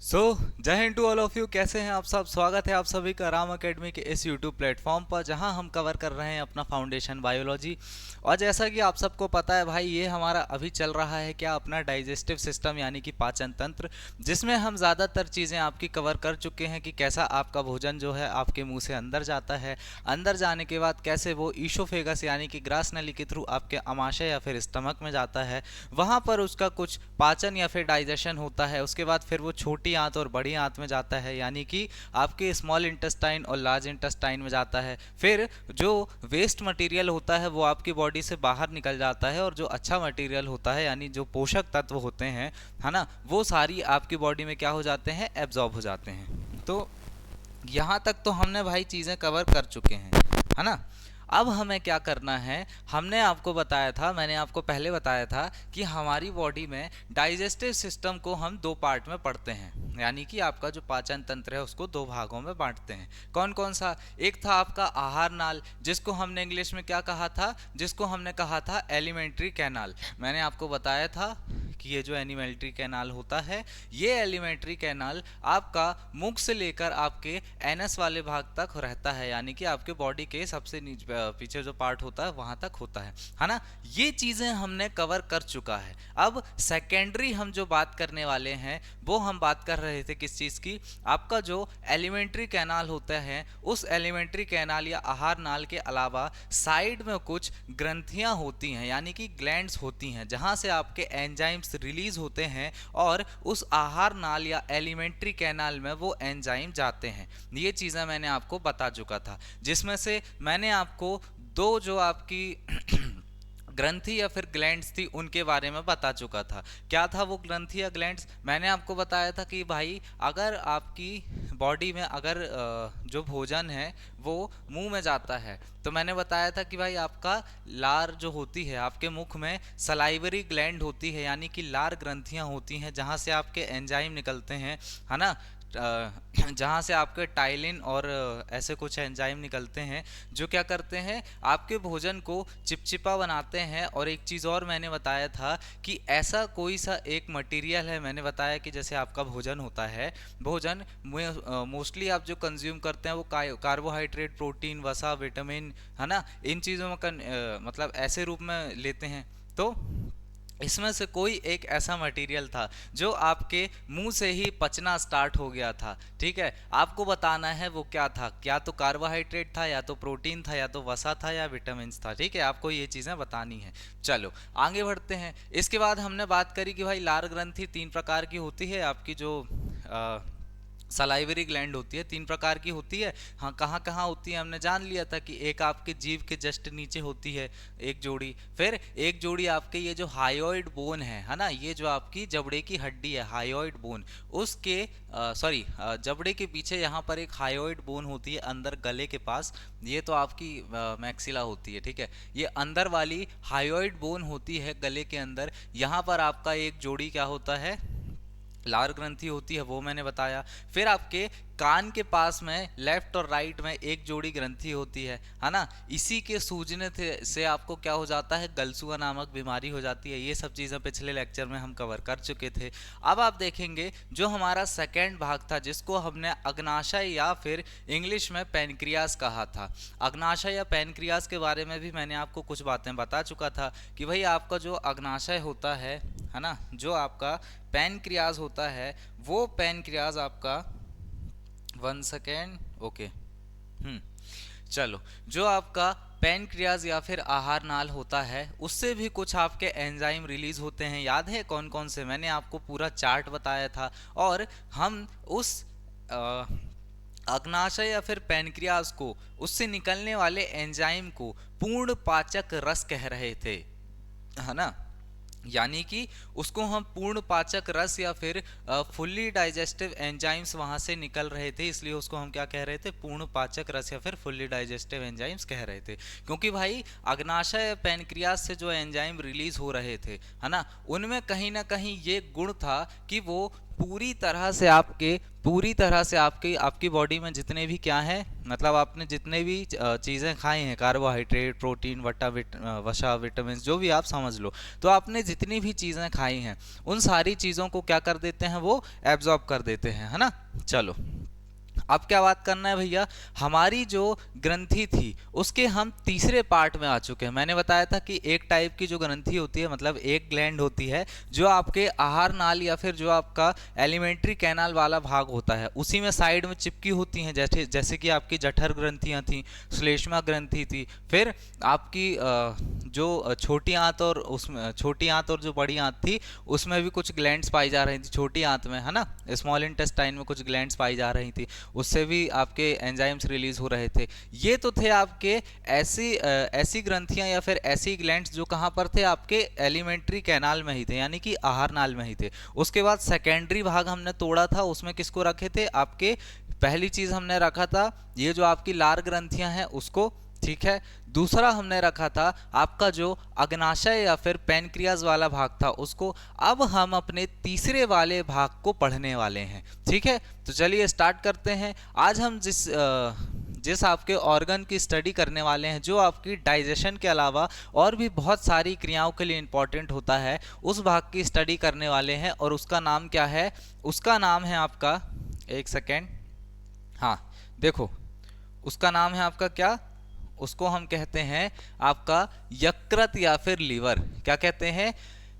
So Jai Hind to all of you. कैसे हैं आप सब? स्वागत है आप सभी का राम एकेडमी के इस यूट्यूब प्लेटफॉर्म पर, जहां हम कवर कर रहे हैं अपना फाउंडेशन बायोलॉजी। और जैसा कि आप सबको पता है भाई, ये हमारा अभी चल रहा है क्या, अपना डाइजेस्टिव सिस्टम यानी कि पाचन तंत्र, जिसमें हम ज़्यादातर चीज़ें आपकी कवर कर चुके हैं कि कैसा आपका भोजन जो है आपके मुंह से अंदर जाता है, अंदर जाने के बाद कैसे वो ईशोफेगस यानी कि ग्रास नली के थ्रू आपके आमाशय या फिर स्टमक में जाता है, वहाँ पर उसका कुछ पाचन या फिर डाइजेशन होता है। उसके बाद फिर वो छोटी आंत और बड़ी आंत में जाता है, यानी कि आपके स्मॉल इंटेस्टाइन और लार्ज इंटेस्टाइन में जाता है। फिर जो वेस्ट मटेरियल होता है वो आपकी बॉडी से बाहर निकल जाता है, और जो अच्छा मटेरियल होता है यानी जो पोषक तत्व होते हैं, है ना, वो सारी आपकी बॉडी में क्या हो जाते हैं, एब्जॉर्ब हो जाते हैं। तो यहाँ तक तो हमने भाई चीज़ें कवर कर चुके हैं, है ना। अब हमें क्या करना है, हमने आपको बताया था, मैंने आपको पहले बताया था कि हमारी बॉडी में डाइजेस्टिव सिस्टम को हम दो पार्ट में पढ़ते हैं, यानी कि आपका जो पाचन तंत्र है उसको दो भागों में बांटते हैं। कौन कौन सा? एक था आपका आहार नाल, जिसको हमने इंग्लिश में क्या कहा था, जिसको हमने कहा था एलिमेंट्री कैनाल। मैंने आपको बताया था कि ये जो एलिमेंट्री कैनाल होता है, ये एलिमेंट्री कैनाल आपका मुख से लेकर आपके एनस वाले भाग तक रहता है, यानी कि आपके बॉडी के सबसे पीछे जो पार्ट होता है वहां तक होता है ना। ये चीजें हमने कवर कर चुका है। अब सेकेंडरी हम जो बात करने वाले हैं, वो हम बात कर रहे थे किस चीज की, आपका जो एलिमेंट्री कैनाल होता है, उस एलिमेंट्री कैनाल या आहार नाल के अलावा साइड में कुछ ग्रंथियां होती हैं, यानी कि ग्लैंड्स होती हैं, जहां से आपके एंजाइम्स रिलीज होते हैं और उस आहार नाल या एलिमेंट्री कैनाल में वो एंजाइम जाते हैं। ये चीज़ें मैंने आपको बता चुका था, जिसमें से मैंने आपको दो जो आपकी ग्रंथि या फिर ग्लैंड्स थी उनके बारे में बता चुका था। क्या था वो ग्रंथि या ग्लैंड्स? मैंने आपको बताया था कि भाई अगर आपकी बॉडी में अगर जो भोजन है वो मुंह में जाता है, तो मैंने बताया था कि भाई आपका लार जो होती है, आपके मुख में सलाइवरी ग्लैंड होती है, यानी कि लार ग्रंथियां होती हैं, जहां से आपके एंजाइम निकलते हैं, है ना। जहाँ से आपके टाइलिन और ऐसे कुछ एंजाइम निकलते हैं, जो क्या करते हैं, आपके भोजन को चिपचिपा बनाते हैं। और एक चीज़ और मैंने बताया था कि ऐसा कोई सा एक मटेरियल है, मैंने बताया कि जैसे आपका भोजन होता है, भोजन मोस्टली आप जो कंज्यूम करते हैं वो कार्बोहाइड्रेट, प्रोटीन, वसा, विटामिन, है ना, इन चीज़ों में मतलब ऐसे रूप में लेते हैं। तो इसमें से कोई एक ऐसा मटेरियल था जो आपके मुंह से ही पचना स्टार्ट हो गया था, ठीक है। आपको बताना है वो क्या था, क्या तो कार्बोहाइड्रेट था, या तो प्रोटीन था, या तो वसा था, या विटामिन था, ठीक है। आपको ये चीज़ें बतानी है। चलो आगे बढ़ते हैं। इसके बाद हमने बात करी कि भाई लार ग्रंथि तीन प्रकार की होती है, आपकी जो सलाइवरी ग्लैंड होती है तीन प्रकार की होती है। हाँ, कहाँ कहाँ होती है हमने जान लिया था कि एक आपके जीभ के जस्ट नीचे होती है एक जोड़ी, फिर एक जोड़ी आपके ये जो हायोइड बोन है ना, ये जो आपकी जबड़े की हड्डी है हायोइड बोन, उसके सॉरी जबड़े के पीछे यहाँ पर एक हायोइड बोन होती है अंदर गले के पास, ये तो आपकी मैक्सिला होती है, ठीक है। ये अंदर वाली हायोइड बोन होती है गले के अंदर, यहाँ पर आपका एक जोड़ी क्या होता है, लार ग्रंथि होती है, वो मैंने बताया। फिर आपके कान के पास में लेफ्ट और राइट में एक जोड़ी ग्रंथि होती है ना। इसी के सूजने से आपको क्या हो जाता है, गलसुआ नामक बीमारी हो जाती है। ये सब चीज़ें पिछले लेक्चर में हम कवर कर चुके थे। अब आप देखेंगे जो हमारा सेकेंड भाग था, जिसको हमने अग्नाशय या फिर इंग्लिश में पैनक्रियास कहा था। अग्नाशय या पैनक्रियास के बारे में भी मैंने आपको कुछ बातें बता चुका था कि भाई आपका जो अग्नाशय होता है ना, जो आपका पैनक्रियाज होता है, वो पैनक्रियाज आपका 1 सेकेंड, ओके, चलो, जो आपका पैनक्रियाज या फिर आहार नाल होता है, उससे भी कुछ आपके एंजाइम रिलीज होते हैं। याद है कौन कौन से? मैंने आपको पूरा चार्ट बताया था, और हम उस अग्नाशय या फिर पैनक्रियाज को, उससे निकलने वाले एंजाइम को पूर्ण पाचक रस कह रहे थे, है ना। यानी कि उसको हम पूर्ण पाचक रस या फिर फुल्ली डाइजेस्टिव एंजाइम्स वहां से निकल रहे थे, इसलिए उसको हम क्या कह रहे थे, पूर्ण पाचक रस या फिर फुल्ली डाइजेस्टिव एंजाइम्स कह रहे थे। क्योंकि भाई अग्नाशय पैनक्रियास से जो एंजाइम रिलीज हो रहे थे, है ना, उनमें कहीं ना कहीं ये गुण था कि वो पूरी तरह से आपकी आपकी बॉडी में जितने भी क्या है, मतलब आपने जितने भी चीज़ें खाई हैं, कार्बोहाइड्रेट, प्रोटीन, वसा, विटामिन, जो भी आप समझ लो, तो आपने जितनी भी चीज़ें खाई हैं उन सारी चीज़ों को क्या कर देते हैं, वो एब्जॉर्ब कर देते हैं, है ना। चलो, अब क्या बात करना है भैया, हमारी जो ग्रंथि थी उसके हम तीसरे पार्ट में आ चुके हैं। मैंने बताया था कि एक टाइप की जो ग्रंथि होती है, मतलब एक ग्लैंड होती है जो आपके आहार नाल या फिर जो आपका एलिमेंट्री कैनाल वाला भाग होता है उसी में साइड में चिपकी होती हैं, जैसे जैसे कि आपकी जठर ग्रंथियां थी, श्लेष्मा ग्रंथि थी, फिर आपकी जो छोटी आंत और उसमें छोटी आंत और जो बड़ी आंत थी उसमें भी कुछ ग्लैंड्स पाई जा रही थी। छोटी आंत में, है ना, स्मॉल इंटेस्टाइन में कुछ ग्लैंड्स पाई जा रही थी, उससे भी आपके एंजाइम्स रिलीज हो रहे थे। ये तो थे आपके ऐसी ग्रंथियां या फिर ऐसी ग्लैंड्स जो कहाँ पर थे, आपके एलिमेंट्री कैनाल में ही थे, यानी कि आहार नाल में ही थे। उसके बाद सेकेंडरी भाग हमने तोड़ा था, उसमें किसको रखे थे, आपके पहली चीज हमने रखा था ये जो आपकी लार ग्रंथियां हैं उसको, ठीक है। दूसरा हमने रखा था आपका जो अग्नाशय या फिर पैनक्रियाज वाला भाग था उसको। अब हम अपने तीसरे वाले भाग को पढ़ने वाले हैं, ठीक है। तो चलिए स्टार्ट करते हैं। आज हम जिस आपके ऑर्गन की स्टडी करने वाले हैं जो आपकी डाइजेशन के अलावा और भी बहुत सारी क्रियाओं के लिए इंपॉर्टेंट होता है, उस भाग की स्टडी करने वाले हैं। और उसका नाम क्या है, उसका नाम है आपका, एक सेकेंड, हाँ देखो, उसका नाम है आपका क्या, उसको हम कहते हैं आपका यकृत या फिर लीवर। क्या कहते हैं,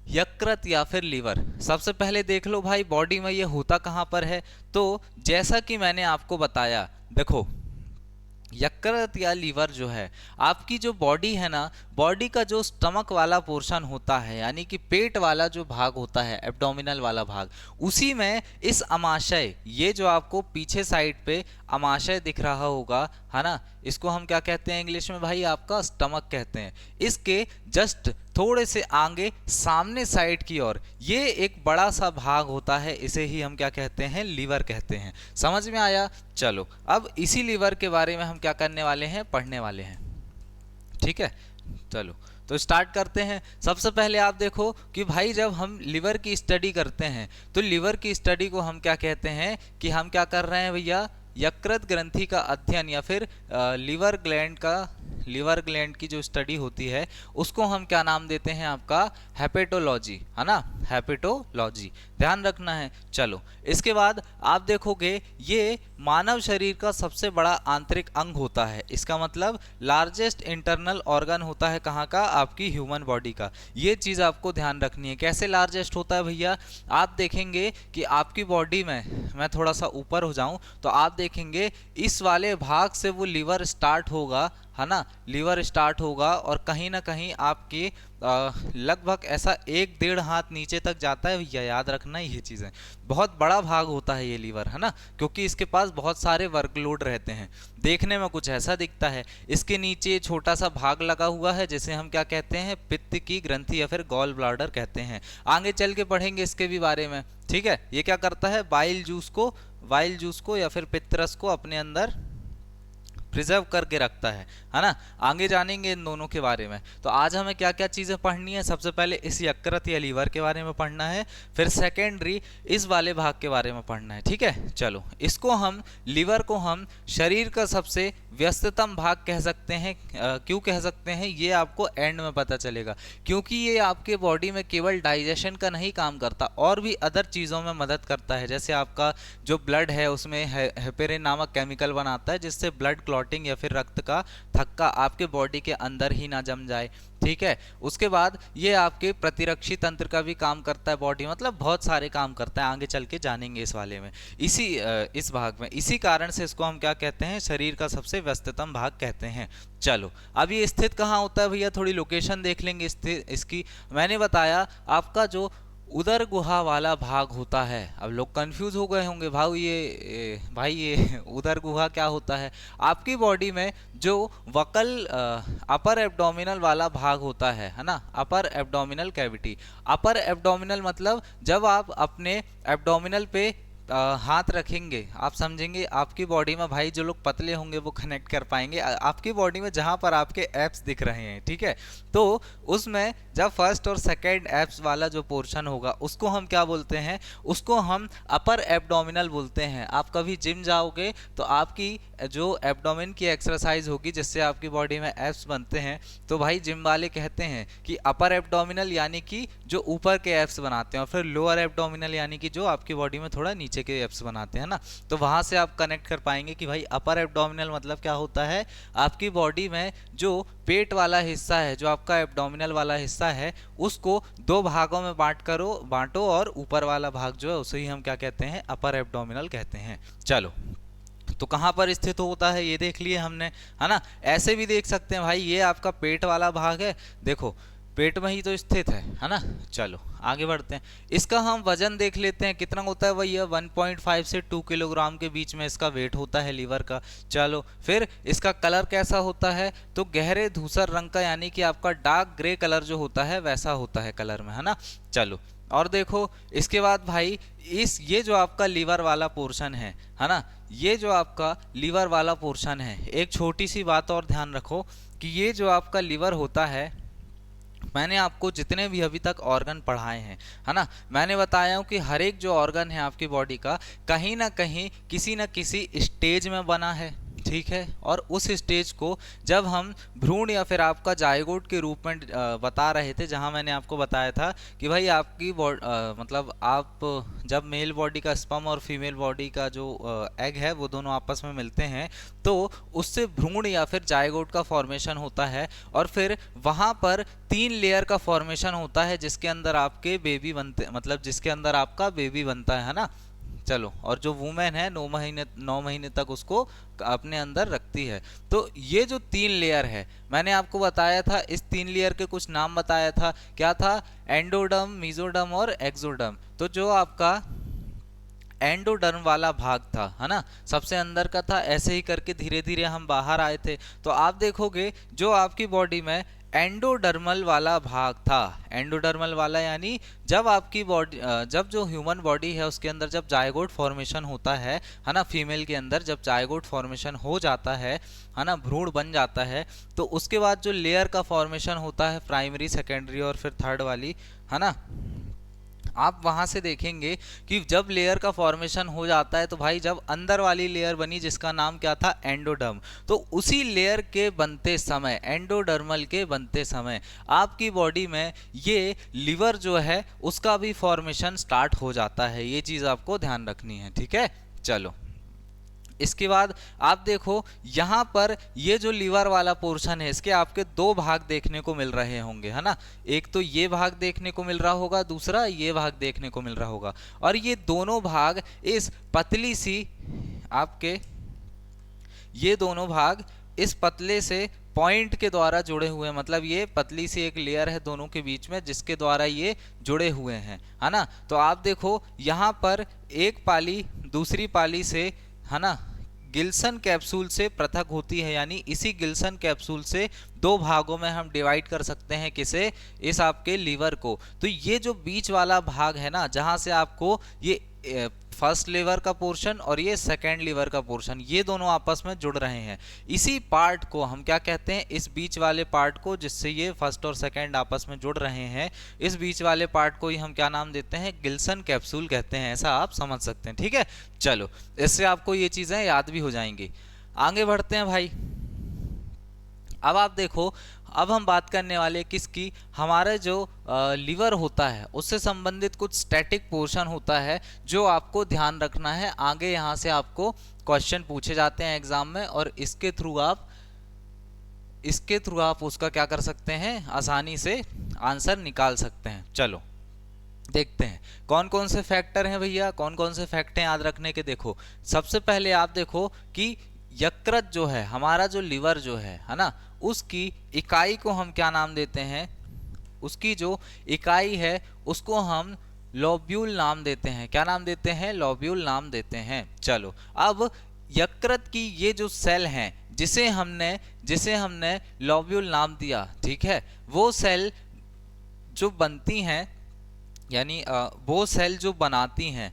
यकृत या फिर लीवर। सबसे पहले देख लो भाई बॉडी में ये होता कहाँ पर है। तो जैसा कि मैंने आपको बताया, देखो यकृत या लीवर जो है, आपकी जो बॉडी है ना, बॉडी का जो स्टमक वाला पोर्शन होता है, यानी कि पेट वाला जो भाग होता है, एब्डोमिनल वाला भाग, उसी में इस अमाशय, ये जो आपको पीछे साइड पे अमाशय दिख रहा होगा, है ना, इसको हम क्या कहते हैं इंग्लिश में भाई, आपका स्टमक कहते हैं। इसके जस्ट थोड़े से आगे सामने साइड की ओर ये एक बड़ा सा भाग होता है, इसे ही हम क्या कहते हैं, लीवर कहते हैं। समझ में आया। चलो, अब इसी लीवर के बारे में हम क्या करने वाले हैं, पढ़ने वाले हैं, ठीक है। चलो तो स्टार्ट करते हैं। सबसे पहले आप देखो कि भाई जब हम लिवर की स्टडी करते हैं तो लिवर की स्टडी को हम क्या कहते हैं कि हम क्या कर रहे हैं भैया, यकृत ग्रंथि का अध्ययन या फिर लीवर ग्लैंड की जो स्टडी होती है उसको हम क्या नाम देते हैं, आपका हेपेटोलॉजी, है ना, हेपेटोलॉजी, ध्यान रखना है। चलो, इसके बाद आप देखोगे ये मानव शरीर का सबसे बड़ा आंतरिक अंग होता है। इसका मतलब लार्जेस्ट इंटरनल ऑर्गन होता है, कहाँ का, आपकी ह्यूमन बॉडी का। ये चीज़ आपको ध्यान रखनी है। कैसे लार्जेस्ट होता है भैया, आप देखेंगे कि आपकी बॉडी में, मैं थोड़ा सा ऊपर हो जाऊं तो आप देखेंगे इस वाले भाग से वो लीवर स्टार्ट होगा, है ना, लीवर स्टार्ट होगा और कहीं ना कहीं आपके लगभग ऐसा 1-1.5 हाथ नीचे तक जाता है भैया, याद रखना ये चीज़ें। बहुत बड़ा भाग होता है ये लीवर, है ना, क्योंकि इसके पास बहुत सारे वर्कलोड रहते हैं। देखने में कुछ ऐसा दिखता है। इसके नीचे छोटा सा भाग लगा हुआ है जिसे हम क्या कहते हैं, पित्त की ग्रंथि या फिर गॉल ब्लाडर कहते हैं। आगे चल के पढ़ेंगे इसके भी बारे में, ठीक है। ये क्या करता है, बाइल जूस को या फिर पित्तरस को अपने अंदर प्रिजर्व करके रखता है ना। आगे जानेंगे इन दोनों के बारे में। तो आज हमें क्या क्या चीज़ें पढ़नी है, सबसे पहले इस यकृत या लीवर के बारे में पढ़ना है, फिर सेकेंडरी इस वाले भाग के बारे में पढ़ना है, ठीक है। चलो, इसको हम लीवर को हम शरीर का सबसे व्यस्ततम भाग कह सकते हैं। क्यों कह सकते हैं, ये आपको एंड में पता चलेगा। क्योंकि ये आपके बॉडी में केवल डाइजेशन का नहीं काम करता, और भी अदर चीज़ों में मदद करता है। जैसे आपका जो ब्लड है उसमें हेपेरिन नामक केमिकल बनाता है जिससे ब्लड क्लॉटिंग या फिर रक्त का थक्का आपके बॉडी के अंदर ही ना जम जाए, ठीक है। उसके बाद ये आपके प्रतिरक्षी तंत्र का भी काम करता है बॉडी, मतलब बहुत सारे काम करता है। आगे चल के जानेंगे इस वाले में, इस भाग में। इसी कारण से इसको हम क्या कहते हैं, शरीर का सबसे व्यस्ततम भाग कहते हैं। चलो, अब ये स्थित कहाँ होता है भैया, थोड़ी लोकेशन देख लेंगे इसकी। मैंने बताया आपका जो उदर गुहा वाला भाग होता है। अब लोग कंफ्यूज हो गए होंगे, भाई ये उदर गुहा क्या होता है। आपकी बॉडी में जो वकल अपर एब्डोमिनल वाला भाग होता है ना, अपर एब्डोमिनल कैविटी। अपर एब्डोमिनल मतलब जब आप अपने एब्डोमिनल पे हाथ रखेंगे आप समझेंगे आपकी बॉडी में भाई जो लोग पतले होंगे वो कनेक्ट कर पाएंगे आपकी बॉडी में जहां पर आपके एब्स दिख रहे हैं, ठीक है। तो उसमें जब फर्स्ट और सेकेंड एब्स वाला जो पोर्शन होगा उसको हम क्या बोलते हैं, उसको हम अपर एब्डोमिनल बोलते हैं। आप कभी जिम जाओगे तो आपकी जो एब्डोमेन की एक्सरसाइज होगी जिससे आपकी बॉडी में एब्स बनते हैं, तो भाई जिम वाले कहते हैं कि अपर एब्डोमिनल यानी कि जो ऊपर के एब्स बनाते हैं, और फिर लोअर एब्डोमिनल यानी कि जो आपकी बॉडी में थोड़ा नीचे के एब्स बनाते हैं ना। तो वहां से आप कनेक्ट कर पाएंगे कि भाई अपर एब्डोमिनल मतलब क्या होता है, आपकी बॉडी में जो पेट वाला हिस्सा है, जो आपका एब्डोमिनल वाला हिस्सा है, उसको दो भागों में बांटो और ऊपर वाला भाग जो है उसे ही हम क्या कहते हैं, अपर एब्डोमिनल कहते हैं। चलो, तो कहाँ पर स्थित होता है ये देख लिए हमने, है ना। ऐसे भी देख सकते हैं भाई, ये आपका पेट वाला भाग है, देखो पेट में ही तो स्थित है ना। चलो आगे बढ़ते हैं, इसका हम वजन देख लेते हैं कितना होता है भाई, ये 1.5 से 2 किलोग्राम के बीच में इसका वेट होता है लीवर का। चलो फिर इसका कलर कैसा होता है, तो गहरे धूसर रंग का, यानी कि आपका डार्क ग्रे कलर जो होता है वैसा होता है कलर में, है ना। चलो और देखो इसके बाद भाई ये जो आपका लीवर वाला पोर्शन है ना, ये जो आपका लीवर वाला पोर्शन है, एक छोटी सी बात और ध्यान रखो कि ये जो आपका लीवर होता है, मैंने आपको जितने भी अभी तक ऑर्गन पढ़ाए हैं, है ना, मैंने बताया हूं कि हर एक जो ऑर्गन है आपकी बॉडी का कहीं ना कहीं किसी न किसी स्टेज में बना है, ठीक है। और उस स्टेज को जब हम भ्रूण या फिर आपका जायगोट के रूप में बता रहे थे, जहां मैंने आपको बताया था कि भाई आपकी मतलब आप जब मेल बॉडी का स्पर्म और फीमेल बॉडी का जो एग है वो दोनों आपस में मिलते हैं, तो उससे भ्रूण या फिर जायगोट का फॉर्मेशन होता है, और फिर वहां पर 3 लेयर का फॉर्मेशन होता है जिसके अंदर आपके बेबी बनते, मतलब जिसके अंदर आपका बेबी बनता है ना। चलो, और जो वुमेन है 9 महीने तक उसको अपने अंदर रखती है। तो ये जो 3 लेयर है मैंने आपको बताया था, इस 3 लेयर के कुछ नाम बताया था, क्या था, एंडोडर्म, मेसोडर्म और एक्सोडर्म। तो जो आपका एंडोडर्म वाला भाग था, है ना, सबसे अंदर का था, ऐसे ही करके धीरे धीरे हम बाहर आए थे। तो आप देखोगे जो आपकी बॉडी में एंडोडर्मल वाला भाग था, एंडोडर्मल वाला यानी जब आपकी बॉडी, जब जो ह्यूमन बॉडी है उसके अंदर जब जायगोट फॉर्मेशन होता है ना, फीमेल के अंदर जब जायगोट फॉर्मेशन हो जाता है ना, भ्रूण बन जाता है, तो उसके बाद जो लेयर का फॉर्मेशन होता है, प्राइमरी, सेकेंडरी और फिर थर्ड वाली, है ना, आप वहां से देखेंगे कि जब लेयर का फॉर्मेशन हो जाता है तो भाई जब अंदर वाली लेयर बनी जिसका नाम क्या था, एंडोडर्म, तो उसी लेयर के बनते समय, एंडोडर्मल के बनते समय आपकी बॉडी में ये लिवर जो है उसका भी फॉर्मेशन स्टार्ट हो जाता है। ये चीज आपको ध्यान रखनी है, ठीक है। चलो इसके बाद आप देखो यहाँ पर ये जो लीवर वाला पोर्शन है इसके आपके 2 भाग देखने को मिल रहे होंगे, है ना। एक तो ये भाग देखने को मिल रहा होगा, दूसरा ये भाग देखने को मिल रहा होगा, और ये दोनों भाग इस पतली सी आपके, ये दोनों भाग इस पतले से पॉइंट के द्वारा जुड़े हुए हैं, मतलब ये पतली सी एक लेयर है दोनों के बीच में जिसके द्वारा ये जुड़े हुए हैं, है ना। तो आप देखो यहाँ पर एक पाली दूसरी पाली से, है ना, गिल्सन कैप्सूल से पृथक होती है, यानी इसी गिल्सन कैप्सूल से 2 भागों में हम डिवाइड कर सकते हैं किसे, इस आपके लीवर को। तो ये जो बीच वाला भाग है ना, जहां से आपको ये फर्स्ट लीवर का पोर्शन और ये सेकेंड लीवर का पोर्शन, ये दोनों आपस में जुड़ रहे हैं, इसी पार्ट को हम क्या कहते हैं, इस बीच वाले पार्ट को, जिससे ये फर्स्ट और सेकेंड आपस में जुड़ रहे हैं, इस बीच वाले पार्ट को ही हम क्या नाम देते हैं, गिल्सन कैप्सूल कहते हैं। ऐसा आप समझ सकते हैं, ठीक है। चलो इससे आपको ये चीजें याद भी हो जाएंगी। आगे बढ़ते हैं भाई, अब आप देखो, अब हम बात करने वाले किसकी, हमारा जो लीवर होता है उससे संबंधित कुछ स्टैटिक पोर्शन होता है जो आपको ध्यान रखना है। आगे यहाँ से आपको क्वेश्चन पूछे जाते हैं एग्जाम में, और इसके थ्रू आप उसका क्या कर सकते हैं, आसानी से आंसर निकाल सकते हैं। चलो देखते हैं कौन कौन से फैक्टर हैं भैया, कौन कौन से फैक्ट हैं याद रखने के। देखो सबसे पहले आप देखो कि यकृत जो है, हमारा जो लीवर जो है ना, उसकी इकाई को हम क्या नाम देते हैं, उसकी जो इकाई है उसको हम लोब्यूल नाम देते हैं। क्या नाम देते हैं, लोब्यूल नाम देते हैं। चलो अब यकृत की ये जो सेल हैं जिसे हमने लोब्यूल नाम दिया, ठीक है, वो सेल जो बनती हैं, यानी वो सेल जो बनाती हैं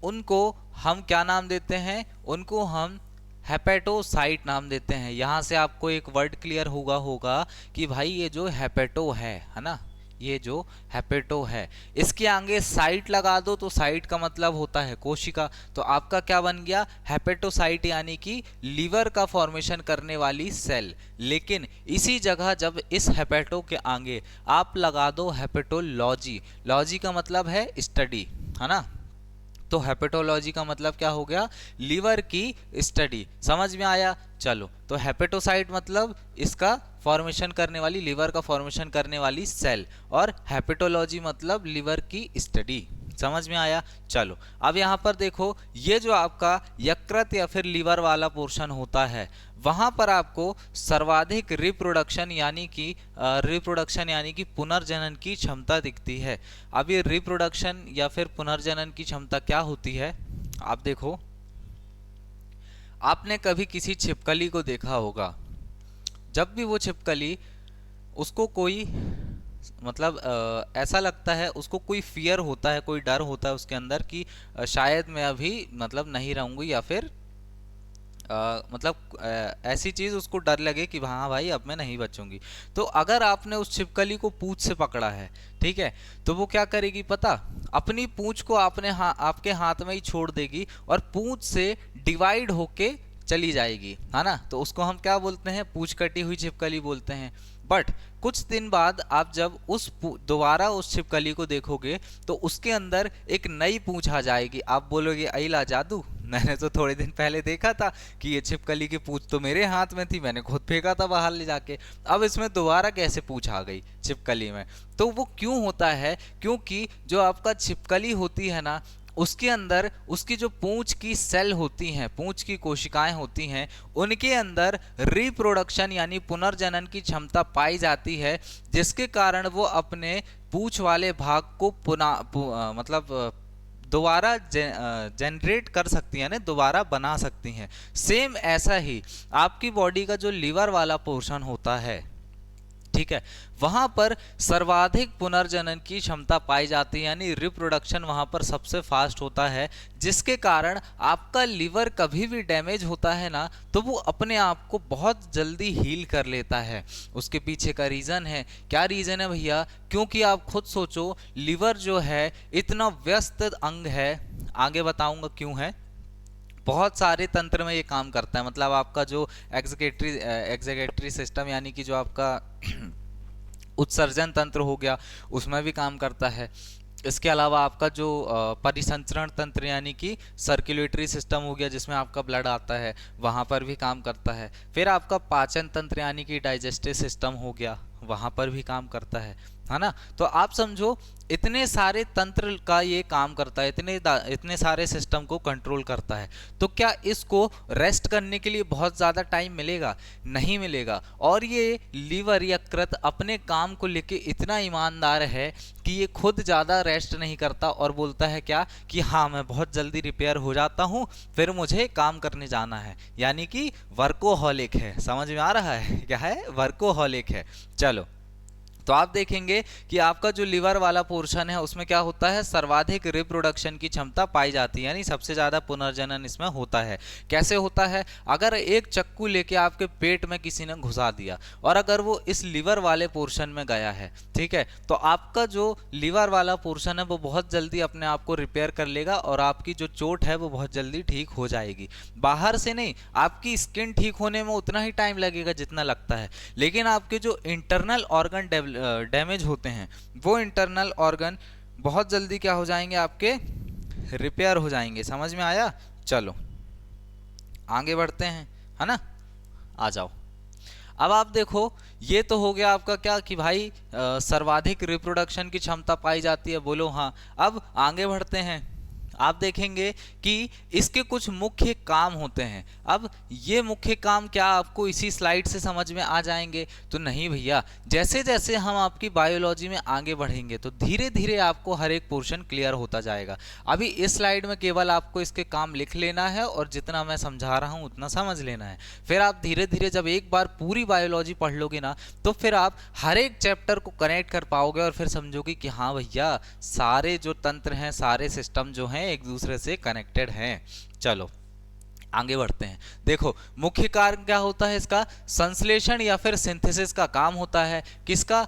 उनको हम क्या नाम देते हैं उनको, हम हेपेटोसाइट नाम देते हैं। यहाँ से आपको एक वर्ड क्लियर होगा कि भाई ये जो हेपेटो है ना, ये जो हेपेटो है, इसके आगे साइट लगा दो तो साइट का मतलब होता है कोशिका। तो आपका क्या बन गया, हेपेटोसाइट, यानी कि लीवर का फॉर्मेशन करने वाली सेल। लेकिन इसी जगह जब इस हेपेटो के आगे आप लगा दो हेपेटोलॉजी, लॉजी का मतलब है स्टडी, है ना, तो हेपेटोलॉजी का मतलब क्या हो गया, लीवर की स्टडी। समझ में आया? चलो, तो हेपेटोसाइट मतलब इसका फॉर्मेशन करने वाली, लीवर का फॉर्मेशन करने वाली सेल, और हेपेटोलॉजी मतलब लीवर की स्टडी। समझ में आया? चलो, अब यहाँ पर देखो, ये जो आपका यकृत या फिर लीवर वाला पोर्शन होता है, वहां पर आपको सर्वाधिक रिप्रोडक्शन यानी कि पुनर्जनन की क्षमता दिखती है। अब ये रिप्रोडक्शन या फिर पुनर्जनन की क्षमता क्या होती है, आप देखो, आपने कभी किसी छिपकली को देखा होगा, जब भी वो छिपकली, उसको कोई मतलब ऐसा लगता है, उसको कोई फियर होता है, कोई डर होता है उसके अंदर कि शायद मैं अभी मतलब नहीं रहूंगी, या फिर मतलब ऐसी चीज उसको डर लगे कि हाँ भाई अब मैं नहीं बचूंगी। तो अगर आपने उस छिपकली को पूंछ से पकड़ा है, ठीक है, तो वो क्या करेगी पता, अपनी पूंछ को आपके हाथ में ही छोड़ देगी और पूंछ से डिवाइड होके चली जाएगी, है ना। तो उसको हम क्या बोलते हैं, पूंछ कटी हुई छिपकली बोलते हैं। बट कुछ दिन बाद आप जब दोबारा उस छिपकली को देखोगे तो उसके अंदर एक नई पूंछ आ जाएगी। आप बोलोगे अइला जादू, मैंने तो थोड़े दिन पहले देखा था कि ये छिपकली की पूंछ तो मेरे हाथ में थी, मैंने खुद फेंका था बाहर ले जाके, अब इसमें दोबारा कैसे पूंछ आ गई छिपकली में। तो वो क्यों होता है, क्योंकि जो आपका छिपकली होती है ना, उसके अंदर उसकी जो पूंछ की सेल होती हैं, पूंछ की कोशिकाएं होती हैं, उनके अंदर रिप्रोडक्शन यानी पुनर्जनन की क्षमता पाई जाती है, जिसके कारण वो अपने पूंछ वाले भाग को मतलब दोबारा जनरेट कर सकती हैं, दोबारा बना सकती हैं। सेम ऐसा ही आपकी बॉडी का जो लीवर वाला पोर्शन होता है, ठीक है, वहां पर सर्वाधिक पुनर्जनन की क्षमता पाई जाती है, यानी रिप्रोडक्शन वहां पर सबसे फास्ट होता है, जिसके कारण आपका लीवर कभी भी डैमेज होता है ना, तो वो अपने आप को बहुत जल्दी हील कर लेता है। उसके पीछे का रीजन है, क्या रीजन है भैया, क्योंकि आप खुद सोचो, लीवर जो है इतना व्यस्त अंग है, आगे बताऊंगा क्यों है, बहुत सारे तंत्र में ये काम करता है। मतलब आपका जो एग्जीक्यूटरी सिस्टम यानी कि जो आपका उत्सर्जन तंत्र हो गया, उसमें भी काम करता है। इसके अलावा आपका जो परिसंचरण तंत्र यानी कि सर्कुलेटरी सिस्टम हो गया, जिसमें आपका ब्लड आता है, वहाँ पर भी काम करता है। फिर आपका पाचन तंत्र यानी कि डाइजेस्टिव सिस्टम हो गया, वहाँ पर भी काम करता है ना। तो आप समझो इतने सारे तंत्र का ये काम करता है, इतने सारे सिस्टम को कंट्रोल करता है। तो क्या इसको रेस्ट करने के लिए बहुत ज़्यादा टाइम मिलेगा? नहीं मिलेगा। और ये लीवर यकृत अपने काम को लेके इतना ईमानदार है कि ये खुद ज़्यादा रेस्ट नहीं करता और बोलता है क्या कि हाँ मैं बहुत जल्दी रिपेयर हो जाता हूँ, फिर मुझे काम करने जाना है, यानी कि वर्कोहॉलिक है। समझ में आ रहा है क्या है? वर्कोहॉलिक है। चलो, तो आप देखेंगे कि आपका जो लीवर वाला पोर्शन है उसमें क्या होता है, सर्वाधिक रिप्रोडक्शन की क्षमता पाई जाती है, यानी सबसे ज्यादा पुनर्जनन इसमें होता है। कैसे होता है? अगर एक चक्कू लेके आपके पेट में किसी ने घुसा दिया और अगर वो इस लीवर वाले पोर्शन में गया है, ठीक है, तो आपका जो लीवर वाला पोर्शन है वो बहुत जल्दी अपने आप को रिपेयर कर लेगा और आपकी जो चोट है वो बहुत जल्दी ठीक हो जाएगी। बाहर से नहीं, आपकी स्किन ठीक होने में उतना ही टाइम लगेगा जितना लगता है, लेकिन आपके जो इंटरनल ऑर्गन डैमेज होते हैं वो इंटरनल ऑर्गन बहुत जल्दी क्या हो जाएंगे, आपके रिपेयर हो जाएंगे। समझ में आया? चलो आगे बढ़ते हैं, है ना, आ जाओ। अब आप देखो, ये तो हो गया आपका क्या कि भाई सर्वाधिक रिप्रोडक्शन की क्षमता पाई जाती है, बोलो हाँ। अब आगे बढ़ते हैं, आप देखेंगे कि इसके कुछ मुख्य काम होते हैं। अब ये मुख्य काम क्या आपको इसी स्लाइड से समझ में आ जाएंगे? तो नहीं भैया, जैसे जैसे हम आपकी बायोलॉजी में आगे बढ़ेंगे तो धीरे धीरे आपको हर एक पोर्शन क्लियर होता जाएगा। अभी इस स्लाइड में केवल आपको इसके काम लिख लेना है और जितना मैं समझा रहा हूँ उतना समझ लेना है। फिर आप धीरे धीरे जब एक बार पूरी बायोलॉजी पढ़ लोगे ना, तो फिर आप हर एक चैप्टर को कनेक्ट कर पाओगे और फिर समझोगे कि हाँ भैया, सारे जो तंत्र हैं, सारे सिस्टम जो हैं, हैं, एक दूसरे से कनेक्टेड हैं। चलो आगे बढ़ते हैं। देखो मुख्य कार्य क्या होता है इसका, संश्लेषण या फिर सिंथेसिस का काम होता है। किसका,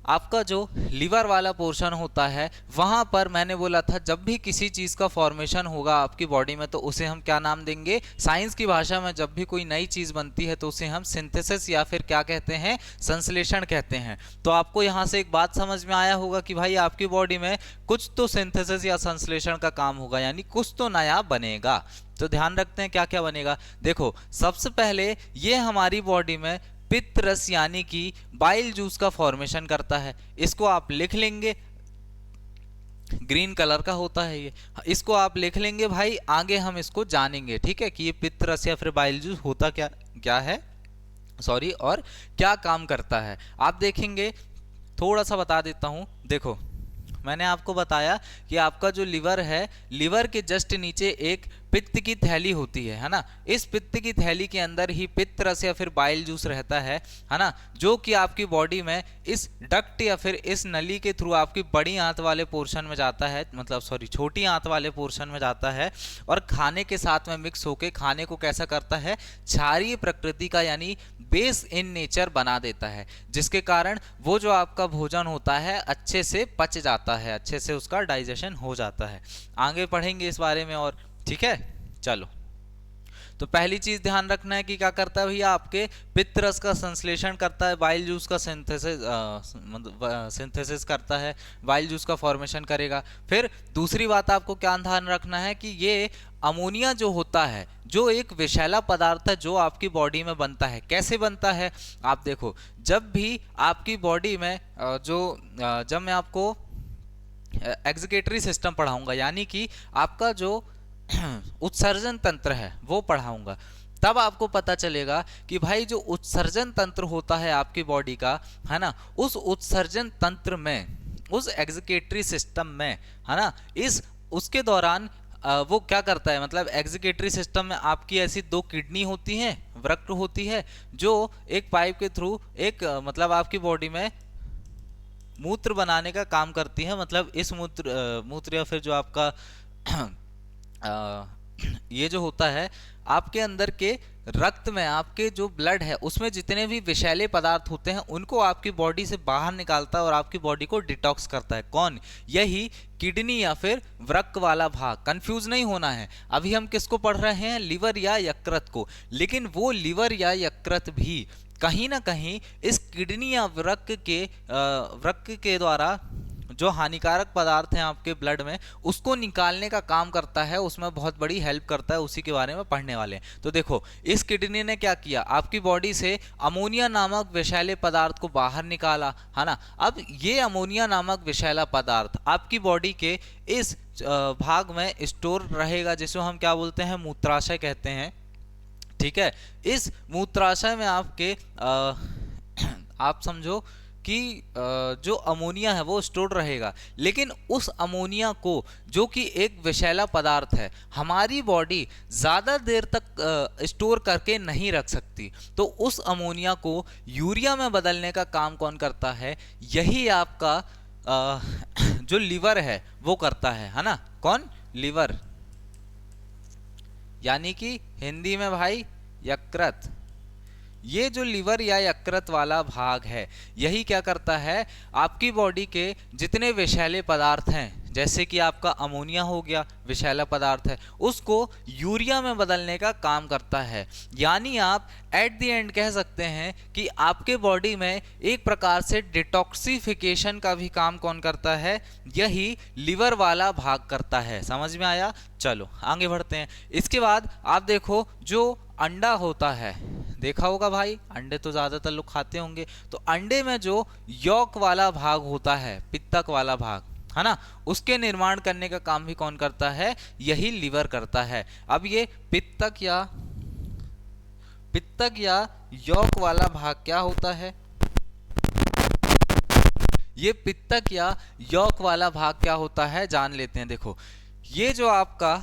आपका जो लीवर वाला पोर्शन होता है वहां पर मैंने बोला था जब भी किसी चीज का फॉर्मेशन होगा आपकी बॉडी में तो उसे हम क्या नाम देंगे, साइंस की भाषा में जब भी कोई नई चीज बनती है तो उसे हम सिंथेसिस या फिर क्या कहते हैं, संश्लेषण कहते हैं। तो आपको यहां से एक बात समझ में आया होगा कि भाई आपकी बॉडी में कुछ तो सिंथेसिस या संश्लेषण का काम होगा, यानी कुछ तो नया बनेगा। तो ध्यान रखते हैं क्या क्या बनेगा। देखो सबसे पहले ये हमारी बॉडी में पित्त रस यानी कि बाइल जूस का फॉर्मेशन करता है। इसको आप लिख लेंगे, ग्रीन कलर का होता है ये, इसको आप लिख लेंगे भाई, आगे हम इसको जानेंगे, ठीक है, कि ये पित्त रस या फिर बाइल जूस होता क्या क्या है, सॉरी, और क्या काम करता है। आप देखेंगे, थोड़ा सा बता देता हूं। देखो मैंने आपको बताया कि आपका जो लीवर है, लीवर के जस्ट नीचे एक पित्त की थैली होती है ना। इस पित्त की थैली के अंदर ही पित्त रस या फिर बाइल जूस रहता है ना, जो कि आपकी बॉडी में इस डक्ट या फिर इस नली के थ्रू आपकी बड़ी आंत वाले पोर्शन में जाता है, मतलब सॉरी छोटी आंत वाले पोर्शन में जाता है और खाने के साथ में मिक्स होके खाने को कैसा करता है, क्षारीय प्रकृति का यानी बेस इन नेचर बना देता है, जिसके कारण वो जो आपका भोजन होता है अच्छे से पच जाता है, अच्छे से उसका डाइजेशन हो जाता है। आगे पढ़ेंगे इस बारे में और, ठीक है। चलो तो पहली चीज ध्यान रखना है कि क्या करता है भैया, आपके पित्त रस का संश्लेषण करता है, बाइल जूस का सिंथेसिस करता है, बाइल जूस का फॉर्मेशन करेगा। फिर दूसरी बात आपको क्या ध्यान रखना है कि ये अमोनिया जो होता है, जो एक विषैला पदार्थ है जो आपकी बॉडी में बनता है। कैसे बनता है, आप देखो, जब भी आपकी बॉडी में जब मैं आपको एक्सक्रीटरी सिस्टम पढ़ाऊंगा, यानी कि आपका जो उत्सर्जन तंत्र है वो पढ़ाऊंगा, तब आपको पता चलेगा कि भाई जो उत्सर्जन तंत्र होता है आपकी बॉडी का, है ना, उस उत्सर्जन तंत्र में, उस एक्सक्रीटरी सिस्टम में, है ना, उसके दौरान वो क्या करता है, मतलब एक्सक्रीटरी सिस्टम में आपकी ऐसी दो किडनी होती हैं, वृक्क होती है, जो एक पाइप के थ्रू एक मतलब आपकी बॉडी में मूत्र बनाने का काम करती है। मतलब इस मूत्र या फिर जो आपका ये जो होता है आपके अंदर के रक्त में, आपके जो ब्लड है उसमें जितने भी विषैले पदार्थ होते हैं उनको आपकी बॉडी से बाहर निकालता है और आपकी बॉडी को डिटॉक्स करता है। कौन, यही किडनी या फिर वृक्क वाला भाग। कंफ्यूज नहीं होना है, अभी हम किसको पढ़ रहे हैं, लीवर या यकृत को, लेकिन वो लीवर या यकृत भी कहीं ना कहीं इस किडनी या वृक्क के द्वारा जो हानिकारक पदार्थ हैं आपके ब्लड में उसको निकालने का काम करता है, उसमें बहुत बड़ी हेल्प करता है, उसी के बारे में पढ़ने वाले हैं। तो देखो इस किडनी ने क्या किया, आपकी बॉडी से अमोनिया नामक विषैले पदार्थ को बाहर निकाला, है ना। अब ये अमोनिया नामक विषैला पदार्थ आपकी बॉडी के इस भाग में स्टोर रहेगा, जिसको हम क्या बोलते हैं, मूत्राशय कहते हैं, ठीक है। इस मूत्राशय में आपके आप समझो कि जो अमोनिया है वो स्टोर रहेगा, लेकिन उस अमोनिया को, जो कि एक विषैला पदार्थ है, हमारी बॉडी ज़्यादा देर तक स्टोर करके नहीं रख सकती। तो उस अमोनिया को यूरिया में बदलने का काम कौन करता है, यही आपका जो लीवर है वो करता है ना। कौन, लीवर, यानी कि हिंदी में भाई यकृत। ये जो लीवर या यकृत वाला भाग है यही क्या करता है, आपकी बॉडी के जितने विषैले पदार्थ हैं, जैसे कि आपका अमोनिया हो गया विषैला पदार्थ है, उसको यूरिया में बदलने का काम करता है। यानी आप एट द एंड कह सकते हैं कि आपके बॉडी में एक प्रकार से डिटॉक्सिफिकेशन का भी काम कौन करता है, यही लीवर वाला भाग करता है। समझ में आया। चलो आगे बढ़ते हैं। इसके बाद आप देखो जो अंडा होता है, देखा होगा भाई, अंडे तो ज्यादातर लोग खाते होंगे, तो अंडे में जो यॉक वाला भाग होता है, पित्तक वाला भाग, है ना, उसके निर्माण करने का काम भी कौन करता है, यही लीवर करता है। अब ये पित्तक या यॉक वाला भाग क्या होता है, ये पित्तक या यॉक वाला भाग क्या होता है जान लेते हैं। देखो ये जो आपका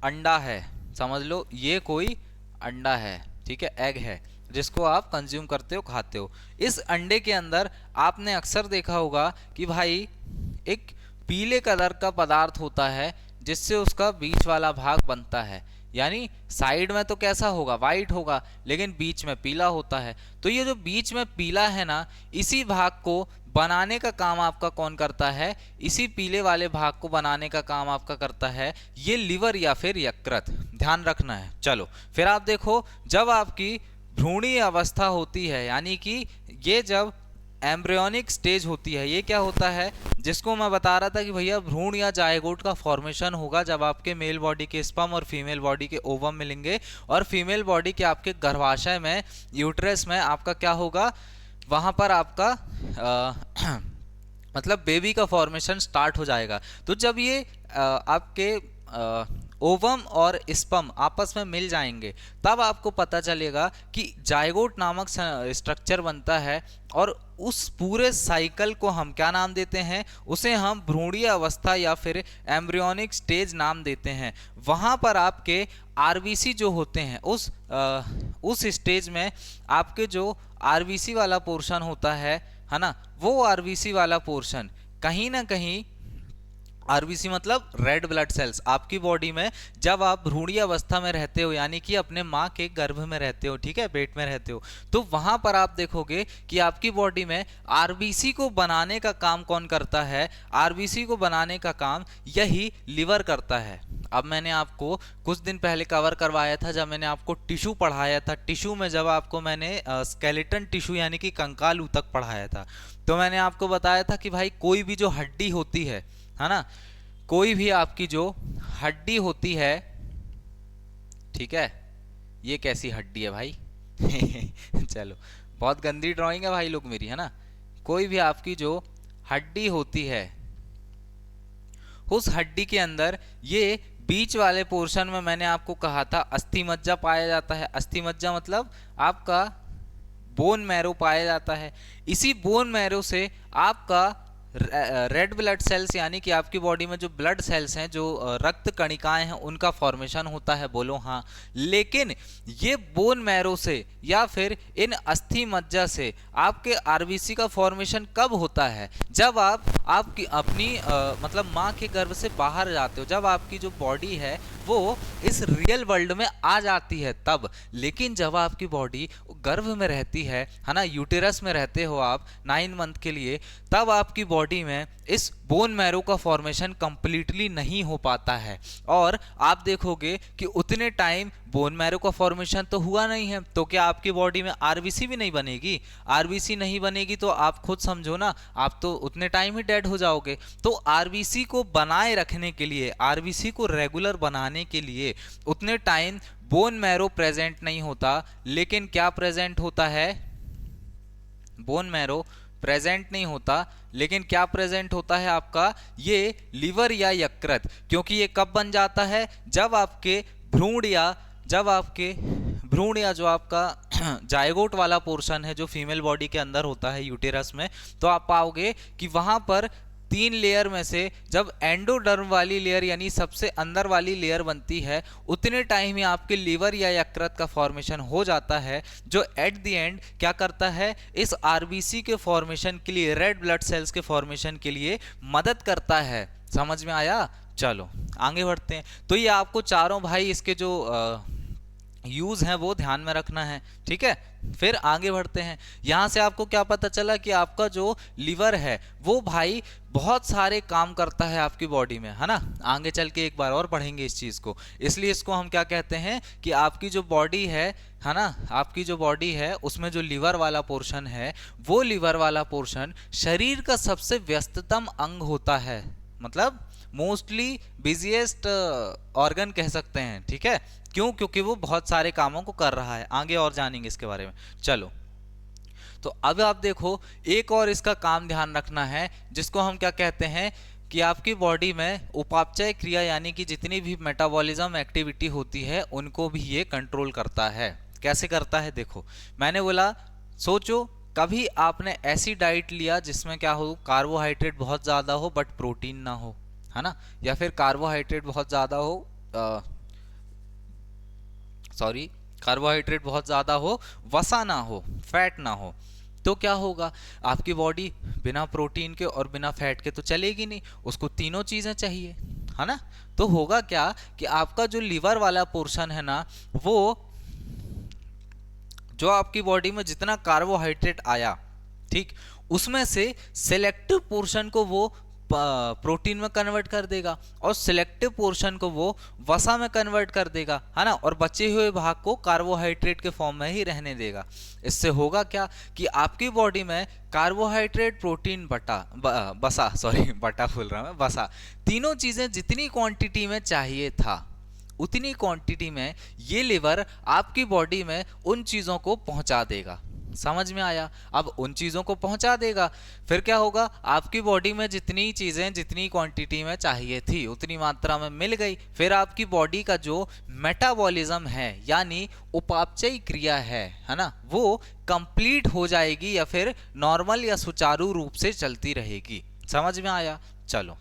अंडा है, समझ लो ये कोई अंडा है, ठीक है, एग है, जिसको आप कंज्यूम करते हो, खाते हो। इस अंडे के अंदर आपने अक्सर देखा होगा कि भाई एक पीले कलर का पदार्थ होता है, जिससे उसका बीच वाला भाग बनता है। यानी साइड में तो कैसा होगा, वाइट होगा, लेकिन बीच में पीला होता है। तो ये जो बीच में पीला है ना, इसी भाग को बनाने का काम आपका कौन करता है, इसी पीले वाले भाग को बनाने का काम आपका करता है ये लिवर या फिर यकृत। ध्यान रखना है। चलो फिर आप देखो, जब आपकी भ्रूणीय अवस्था होती है, यानी कि ये जब एम्ब्रियोनिक स्टेज होती है, ये क्या होता है, जिसको मैं बता रहा था कि भैया भ्रूण या जायगोट का फॉर्मेशन होगा जब आपके मेल बॉडी के स्पर्म और फीमेल बॉडी के ओवम मिलेंगे, और फीमेल बॉडी के आपके गर्भाशय में, यूट्रस में आपका क्या होगा, वहां पर आपका मतलब बेबी का फॉर्मेशन स्टार्ट हो जाएगा। तो जब ये आपके ओवम और स्पर्म आपस में मिल जाएंगे, तब आपको पता चलेगा कि जायगोट नामक स्ट्रक्चर बनता है, और उस पूरे साइकिल को हम क्या नाम देते हैं, उसे हम भ्रूणीय अवस्था या फिर एम्ब्रियोनिक स्टेज नाम देते हैं। वहाँ पर आपके आरबीसी जो होते हैं, उस स्टेज में आपके जो आरबीसी वाला पोर्शन होता है ना, वो आरबीसी वाला पोर्शन कहीं ना कहीं, आरबीसी मतलब रेड ब्लड सेल्स, आपकी बॉडी में जब आप भ्रूणीय अवस्था में रहते हो, यानी कि अपने माँ के गर्भ में रहते हो, ठीक है, पेट में रहते हो, तो वहां पर आप देखोगे कि आपकी बॉडी में आरबीसी को बनाने का काम कौन करता है, आरबीसी को बनाने का काम यही लिवर करता है। अब मैंने आपको कुछ दिन पहले कवर करवाया था, जब मैंने आपको टिश्यू पढ़ाया था, टिश्यू में जब आपको मैंने स्केलेटन टिश्यू यानी कि कंकाल ऊतक पढ़ाया था, तो मैंने आपको बताया था कि भाई कोई भी जो हड्डी होती है ना, कोई भी आपकी जो हड्डी होती है, ठीक है, ये कैसी हड्डी है भाई चलो, बहुत गंदी ड्राइंग है भाई लोग मेरी, है ना। कोई भी आपकी जो हड्डी होती है, उस हड्डी के अंदर ये बीच वाले पोर्शन में मैंने आपको कहा था अस्थि मज्जा पाया जाता है। अस्थि मज्जा मतलब आपका बोन मैरो पाया जाता है। इसी बोन मैरो से आपका रेड ब्लड सेल्स, यानी कि आपकी बॉडी में जो ब्लड सेल्स हैं, जो रक्त कणिकाएं हैं, उनका फॉर्मेशन होता है। बोलो हाँ। लेकिन ये बोन मैरो से या फिर इन अस्थि मज्जा से आपके आरबीसी का फॉर्मेशन कब होता है, जब आप आपकी अपनी मतलब माँ के गर्भ से बाहर जाते हो, जब आपकी जो बॉडी है वो इस रियल वर्ल्ड में आ जाती है तब। लेकिन जब आपकी बॉडी गर्भ में रहती है ना, यूटेरस में रहते हो आप 9 मंथ के लिए, तब आपकी बॉडी में इस बोन मैरो का फॉर्मेशन कंप्लीटली नहीं हो पाता है। और आप देखोगे कि उतने टाइम बोन मैरो का फॉर्मेशन तो हुआ नहीं है, तो क्या आपकी बॉडी में आरबीसी भी नहीं बनेगी? आरबीसी नहीं बनेगी तो आप खुद समझो ना, आप तो उतने टाइम ही डेड हो जाओगे। तो आरबीसी को बनाए रखने के लिए, आरबीसी को रेगुलर बनाने के लिए उतने टाइम बोन मैरो प्रेजेंट नहीं होता। लेकिन क्या प्रेजेंट होता है? बोन मैरो प्रेजेंट नहीं होता, लेकिन क्या प्रेजेंट होता है आपका? ये लिवर या यकृत। क्योंकि ये कब बन जाता है? जब आपके भ्रूण या जो आपका जायगोट वाला पोर्शन है, जो फीमेल बॉडी के अंदर होता है यूटेरस में, तो आप पाओगे कि वहां पर 3 लेयर में से जब एंडोडर्म वाली लेयर यानी सबसे अंदर वाली लेयर बनती है, उतने टाइम ही आपके लिवर या यकृत का फॉर्मेशन हो जाता है, जो एट द एंड क्या करता है, इस आरबीसी के फॉर्मेशन के लिए, रेड ब्लड सेल्स के फॉर्मेशन के लिए मदद करता है। समझ में आया? चलो आगे बढ़ते हैं। तो ये आपको चारों भाई इसके जो यूज है वो ध्यान में रखना है, ठीक है। फिर आगे बढ़ते हैं। यहां से आपको क्या पता चला कि आपका जो लिवर है वो भाई बहुत सारे काम करता है आपकी बॉडी में, है ना। आगे चल के एक बार और पढ़ेंगे इस चीज को। इसलिए इसको हम क्या कहते हैं कि आपकी जो बॉडी है ना, आपकी जो बॉडी है उसमें जो लिवर वाला पोर्शन है, वो लिवर वाला पोर्शन शरीर का सबसे व्यस्ततम अंग होता है, मतलब मोस्टली बिजिएस्ट ऑर्गन कह सकते हैं, ठीक है। क्यों? क्योंकि वो बहुत सारे कामों को कर रहा है। आगे और जानेंगे इसके बारे में। चलो, तो अब आप देखो, एक और इसका काम ध्यान रखना है, जिसको हम क्या कहते हैं कि आपकी बॉडी में उपापचय क्रिया यानी कि जितनी भी मेटाबॉलिज्म एक्टिविटी होती है उनको भी ये कंट्रोल करता है। कैसे करता है? देखो, मैंने बोला, सोचो कभी आपने ऐसी डाइट लिया जिसमें क्या हो, कार्बोहाइड्रेट बहुत ज़्यादा हो बट प्रोटीन ना हो, है ना, या फिर कार्बोहाइड्रेट बहुत ज़्यादा हो, कार्बोहाइड्रेट बहुत ज़्यादा हो, वसा ना हो, फैट ना हो, तो क्या होगा? आपकी बॉडी बिना प्रोटीन के और बिना फैट के तो चलेगी नहीं, उसको तीनों चीज़ें चाहिए, है ना। तो होगा क्या कि आपका जो लीवर वाला पोर्शन है ना, वो जो आपकी बॉडी में जितना कार्बोहाइड्रेट आया, ठीक, उसमें से सिलेक्टिव पोर्शन को वो प्रोटीन में कन्वर्ट कर देगा और सिलेक्टिव पोर्शन को वो वसा में कन्वर्ट कर देगा, है ना, और बचे हुए भाग को कार्बोहाइड्रेट के फॉर्म में ही रहने देगा। इससे होगा क्या कि आपकी बॉडी में कार्बोहाइड्रेट, प्रोटीन, बसा, सॉरी बटा बोल रहा मैं, बसा, तीनों चीजें जितनी क्वांटिटी में चाहिए था उतनी क्वांटिटी में ये लिवर आपकी बॉडी में उन चीजों को पहुंचा देगा। समझ में आया? अब उन चीजों को पहुंचा देगा, फिर क्या होगा, आपकी बॉडी में जितनी चीजें जितनी क्वांटिटी में चाहिए थी उतनी मात्रा में मिल गई, फिर आपकी बॉडी का जो मेटाबॉलिज्म है यानी उपापचयी क्रिया है ना, वो कंप्लीट हो जाएगी या फिर नॉर्मल या सुचारू रूप से चलती रहेगी। समझ में आया? चलो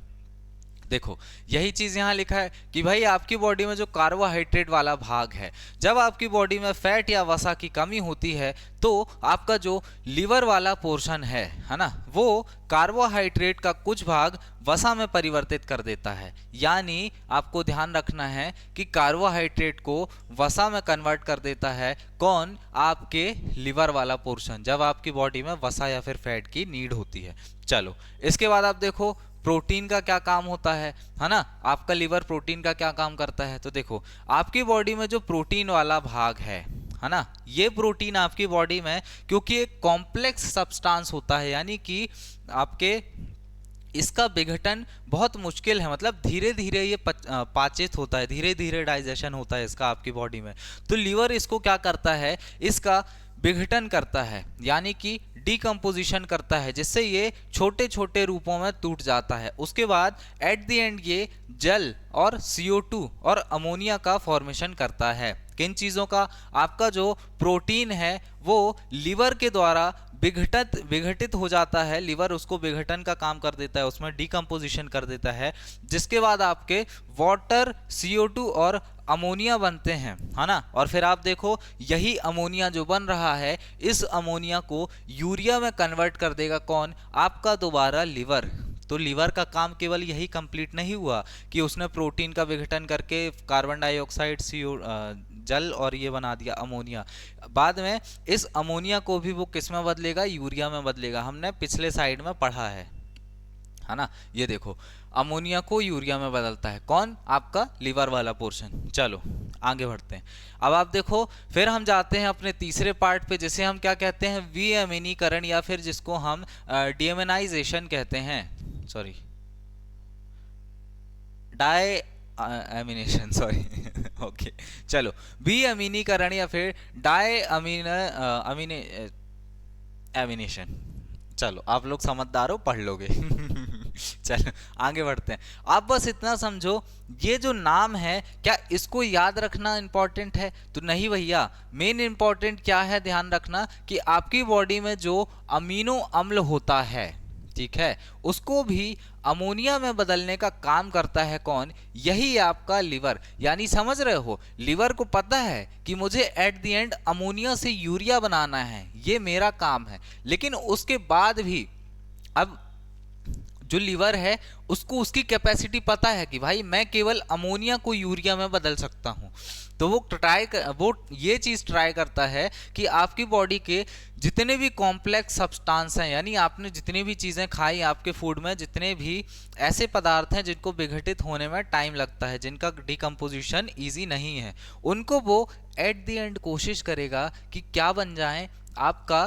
देखो, यही चीज यहां लिखा है कि भाई आपकी बॉडी में जो कार्बोहाइड्रेट वाला भाग है, जब आपकी बॉडी में फैट या वसा की कमी होती है तो आपका जो लीवर वाला पोर्शन है ना, वो कार्बोहाइड्रेट का कुछ भाग वसा में परिवर्तित कर देता है। यानी आपको ध्यान रखना है कि कार्बोहाइड्रेट को वसा में कन्वर्ट कर देता है कौन? आपके लीवर वाला पोर्शन, जब आपकी बॉडी में वसा या फिर फैट की नीड होती है। चलो इसके बाद आप देखो प्रोटीन का क्या काम होता है ना, आपका लीवर प्रोटीन का क्या काम करता है। तो देखो, आपकी बॉडी में जो प्रोटीन वाला भाग है ना, ये प्रोटीन आपकी बॉडी में, क्योंकि एक कॉम्प्लेक्स सब्सटेंस होता है, यानी कि आपके इसका विघटन बहुत मुश्किल है, मतलब धीरे धीरे ये पाचित होता है, धीरे धीरे डाइजेशन होता है इसका आपकी बॉडी में। तो लीवर इसको क्या करता है, इसका विघटन करता है, यानी कि डिकम्पोजिशन करता है, जिससे ये छोटे छोटे रूपों में टूट जाता है। उसके बाद एट द एंड ये जल और CO2 और अमोनिया का फॉर्मेशन करता है। किन चीज़ों का? आपका जो प्रोटीन है वो लीवर के द्वारा विघटित हो जाता है, लीवर उसको विघटन का काम कर देता है, उसमें डिकम्पोजिशन कर देता है, जिसके बाद आपके वाटर, CO2 और अमोनिया बनते हैं, है ना। और फिर आप देखो, यही अमोनिया जो बन रहा है, इस अमोनिया को यूरिया में कन्वर्ट कर देगा कौन? आपका दोबारा लीवर। तो लीवर का काम केवल यही कंप्लीट नहीं हुआ कि उसने प्रोटीन का विघटन करके कार्बन डाइऑक्साइड, जल और ये बना दिया अमोनिया। बाद में इस अमोनिया को भी वो किस में बदलेगा? यूरिया में बदलेगा। हमने पिछले साइड में पढ़ा है ना। ये देखो, अमोनिया को यूरिया में बदलता है कौन? आपका लीवर वाला पोर्शन। चलो आगे बढ़ते हैं। अब आप देखो, फिर हम जाते हैं अपने तीसरे पार्ट पे, जिसे हम क्या कहते हैं? विअमीनीकरण, या फिर जिसको हम डीएमिनाइजेशन कहते हैं, sorry deamination, sorry okay. चलो, विअमीनीकरण या फिर डाई एमिनेशन। चलो आप लोग समझदार हो, पढ़ लोगे चलो आगे बढ़ते हैं। आप बस इतना समझो, ये जो नाम है, क्या इसको याद रखना इंपॉर्टेंट है? तो नहीं भैया, मेन इंपॉर्टेंट क्या है ध्यान रखना, कि आपकी बॉडी में जो अमीनो अम्ल होता है, ठीक है, उसको भी अमोनिया में बदलने का काम करता है कौन? यही आपका लीवर। यानी समझ रहे हो, लीवर को पता है कि मुझे एट द एंड अमोनिया से यूरिया बनाना है, ये मेरा काम है। लेकिन उसके बाद भी अब जो लीवर है उसको उसकी कैपेसिटी पता है कि भाई मैं केवल अमोनिया को यूरिया में बदल सकता हूं। तो वो ये चीज ट्राई करता है कि आपकी बॉडी के जितने भी कॉम्प्लेक्स सब्सटेंस हैं, यानी आपने जितनी भी चीजें खाई, आपके फूड में जितने भी ऐसे पदार्थ हैं जिनको विघटित होने में टाइम लगता है, जिनका डिकम्पोजिशन ईजी नहीं है, उनको वो एट द एंड कोशिश करेगा कि क्या बन जाए? आपका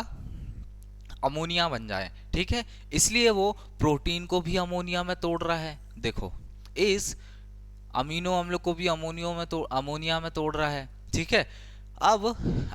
अमोनिया बन जाए, ठीक है। इसलिए वो प्रोटीन को भी अमोनिया में तोड़ रहा है। देखो, इस अमीनो अम्ल को भी अमोनिया में तोड़ रहा है, ठीक है। अब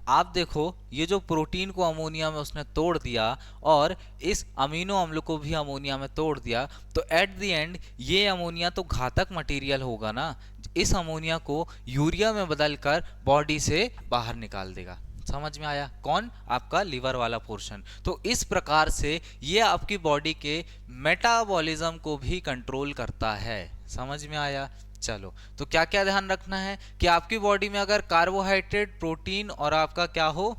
आप देखो, ये जो प्रोटीन को अमोनिया में उसने तोड़ दिया और इस अमीनो अम्ल को भी अमोनिया में तोड़ दिया, तो एट द एंड ये अमोनिया तो घातक मटेरियल होगा ना, इस अमोनिया को यूरिया में बदलकर बॉडी से बाहर निकाल देगा। समझ में आया? कौन? आपका लीवर वाला पोर्शन। तो इस प्रकार से ये आपकी बॉडी के मेटाबॉलिज्म को भी कंट्रोल करता है। समझ में आया? चलो, तो क्या क्या ध्यान रखना है कि आपकी बॉडी में अगर कार्बोहाइड्रेट, प्रोटीन और आपका क्या हो,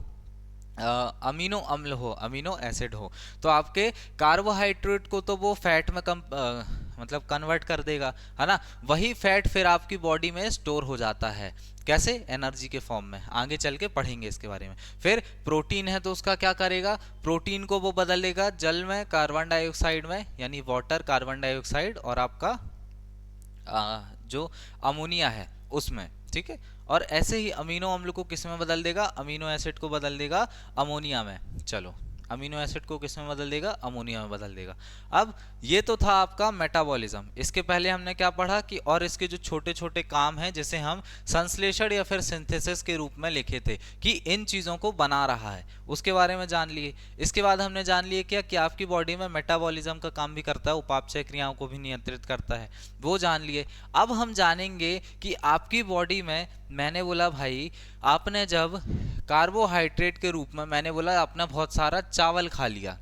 अमीनो अम्ल हो, अमीनो एसिड हो, तो आपके कार्बोहाइड्रेट को तो वो मतलब कन्वर्ट कर देगा, है ना। वही फैट फिर आपकी बॉडी में स्टोर हो जाता है, कैसे, एनर्जी के फॉर्म में। आगे चल के पढ़ेंगे इसके बारे में। फिर प्रोटीन है तो उसका क्या करेगा, प्रोटीन को वो बदल देगा जल में कार्बन डाइऑक्साइड में, यानी वाटर, कार्बन डाइऑक्साइड और आपका जो अमोनिया है उसमें, ठीक है। और ऐसे ही अमीनो अम्ल को किस में बदल देगा, अमीनो एसिड को बदल देगा अमोनिया में। चलो, अमीनो एसिड को किस में बदल देगा, अमोनिया में बदल देगा। अब ये तो था आपका मेटाबॉलिज्म। इसके पहले हमने क्या पढ़ा कि और इसके जो छोटे छोटे काम हैं जिसे हम संश्लेषण या फिर सिंथेसिस के रूप में लिखे थे कि इन चीज़ों को बना रहा है, उसके बारे में जान लिए। इसके बाद हमने जान लिए क्या कि आपकी बॉडी में मेटाबॉलिज्म का काम भी करता है, उपापचय क्रियाओं को भी नियंत्रित करता है, वो जान लिए। अब हम जानेंगे कि आपकी बॉडी में, मैंने बोला भाई आपने जब कार्बोहाइड्रेट के रूप में, मैंने बोला आपने बहुत सारा चावल खा लिया,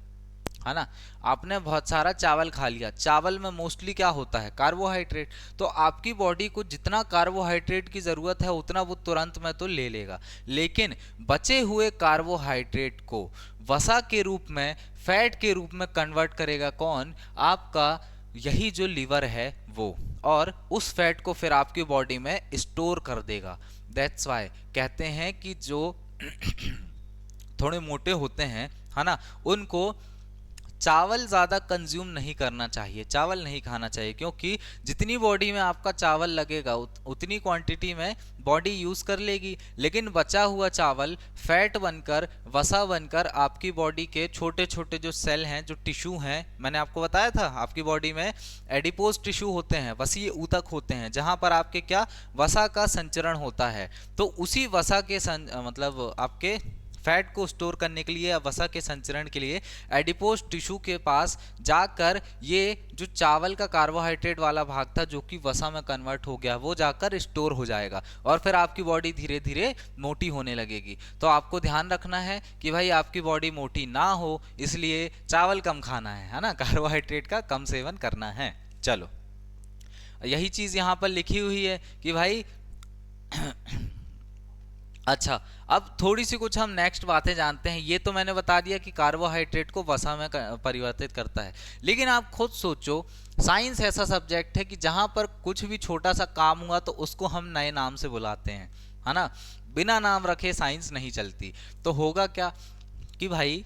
है ना, आपने बहुत सारा चावल खा लिया। चावल में मोस्टली क्या होता है, कार्बोहाइड्रेट। तो आपकी बॉडी को जितना कार्बोहाइड्रेट की ज़रूरत है उतना वो तुरंत में तो ले लेगा, लेकिन बचे हुए कार्बोहाइड्रेट को वसा के रूप में, फैट के रूप में कन्वर्ट करेगा कौन, आपका यही जो लीवर है वो, और उस फैट को फिर आपकी बॉडी में स्टोर कर देगा। दैट्स वाई कहते हैं कि जो थोड़े मोटे होते हैं, है ना, उनको चावल ज़्यादा कंज्यूम नहीं करना चाहिए, चावल नहीं खाना चाहिए, क्योंकि जितनी बॉडी में आपका चावल लगेगा उतनी क्वांटिटी में बॉडी यूज़ कर लेगी, लेकिन बचा हुआ चावल फैट बनकर, वसा बनकर आपकी बॉडी के छोटे छोटे जो सेल हैं, जो टिश्यू हैं, मैंने आपको बताया था आपकी बॉडी में एडिपोज टिश्यू होते हैं, वसीय ऊतक होते हैं, जहाँ पर आपके क्या, वसा का संचरण होता है। तो उसी वसा के मतलब आपके फैट को स्टोर करने के लिए या वसा के संचरण के लिए एडिपोज टिश्यू के पास जाकर ये जो चावल का कार्बोहाइड्रेट वाला भाग था जो कि वसा में कन्वर्ट हो गया, वो जाकर स्टोर हो जाएगा और फिर आपकी बॉडी धीरे धीरे मोटी होने लगेगी। तो आपको ध्यान रखना है कि भाई आपकी बॉडी मोटी ना हो, इसलिए चावल कम खाना है ना, कार्बोहाइड्रेट का कम सेवन करना है। चलो, यही चीज़ यहाँ पर लिखी हुई है कि भाई अच्छा, अब थोड़ी सी कुछ हम नेक्स्ट बातें जानते हैं। ये तो मैंने बता दिया कि कार्बोहाइड्रेट को वसा में परिवर्तित करता है, लेकिन आप खुद सोचो, साइंस ऐसा सब्जेक्ट है कि जहाँ पर कुछ भी छोटा सा काम हुआ तो उसको हम नए नाम से बुलाते हैं, है ना। बिना नाम रखे साइंस नहीं चलती। तो होगा क्या कि भाई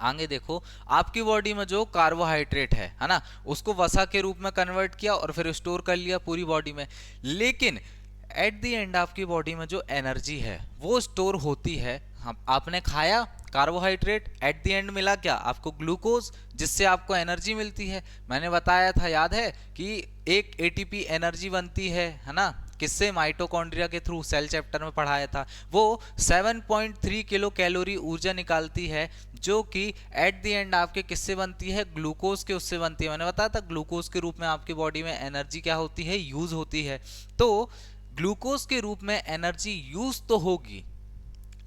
आगे देखो, आपकी बॉडी में जो कार्बोहाइड्रेट है ना, उसको वसा के रूप में कन्वर्ट किया और फिर स्टोर कर लिया पूरी बॉडी में, लेकिन एट द एंड आपकी बॉडी में जो एनर्जी है वो स्टोर होती है। हम आपने खाया कार्बोहाइड्रेट, एट द एंड मिला क्या आपको, ग्लूकोज, जिससे आपको एनर्जी मिलती है। मैंने बताया था, याद है कि एक एटीपी एनर्जी बनती है ना, किससे, माइटोकॉन्ड्रिया के थ्रू, सेल चैप्टर में पढ़ाया था। वो 7.3 किलो कैलोरी ऊर्जा निकालती है, जो कि एट द एंड आपके किससे बनती है, ग्लूकोज के उससे बनती है। मैंने बताया था ग्लूकोज के रूप में आपकी बॉडी में एनर्जी क्या होती है, यूज होती है। तो ग्लूकोज के रूप में एनर्जी यूज तो होगी,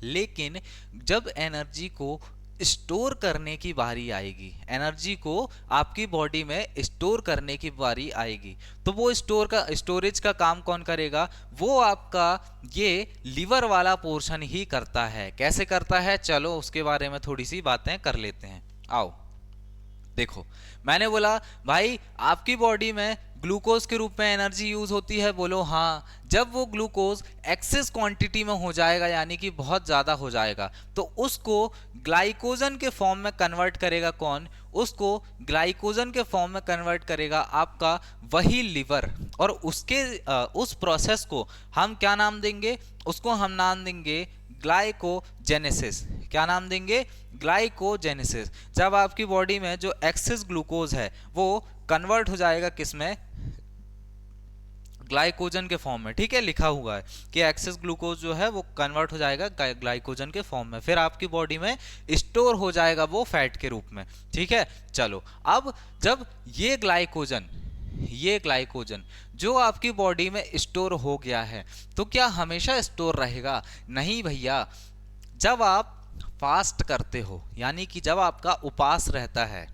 लेकिन जब एनर्जी को स्टोर करने की बारी आएगी, एनर्जी को आपकी बॉडी में स्टोर करने की बारी आएगी, तो वो स्टोरेज का काम कौन करेगा, वो आपका ये लीवर वाला पोर्शन ही करता है। कैसे करता है, चलो उसके बारे में थोड़ी सी बातें कर लेते हैं। आओ देखो, मैंने बोला भाई आपकी बॉडी में ग्लूकोज के रूप में एनर्जी यूज होती है, बोलो हाँ। जब वो ग्लूकोज एक्सेस क्वांटिटी में हो जाएगा, यानी कि बहुत ज़्यादा हो जाएगा, तो उसको ग्लाइकोजन के फॉर्म में कन्वर्ट करेगा कौन, उसको ग्लाइकोजन के फॉर्म में कन्वर्ट करेगा आपका वही लिवर। और उसके उस प्रोसेस को हम क्या नाम देंगे, उसको हम नाम देंगे ग्लाइकोजेनेसिस। क्या नाम देंगे, ग्लाइकोजेनेसिस। जब आपकी बॉडी में जो एक्सेस ग्लूकोज है वो कन्वर्ट हो जाएगा किसमें, ग्लाइकोजन के फॉर्म में, ठीक है, लिखा हुआ है कि एक्सेस ग्लूकोज जो है वो कन्वर्ट हो जाएगा ग्लाइकोजन के फॉर्म में, फिर आपकी बॉडी में स्टोर हो जाएगा वो फैट के रूप में, ठीक है। चलो, अब जब ये ग्लाइकोजन जो आपकी बॉडी में स्टोर हो गया है, तो क्या हमेशा स्टोर रहेगा, नहीं भैया। जब आप फास्ट करते हो, यानी कि जब आपका उपवास रहता है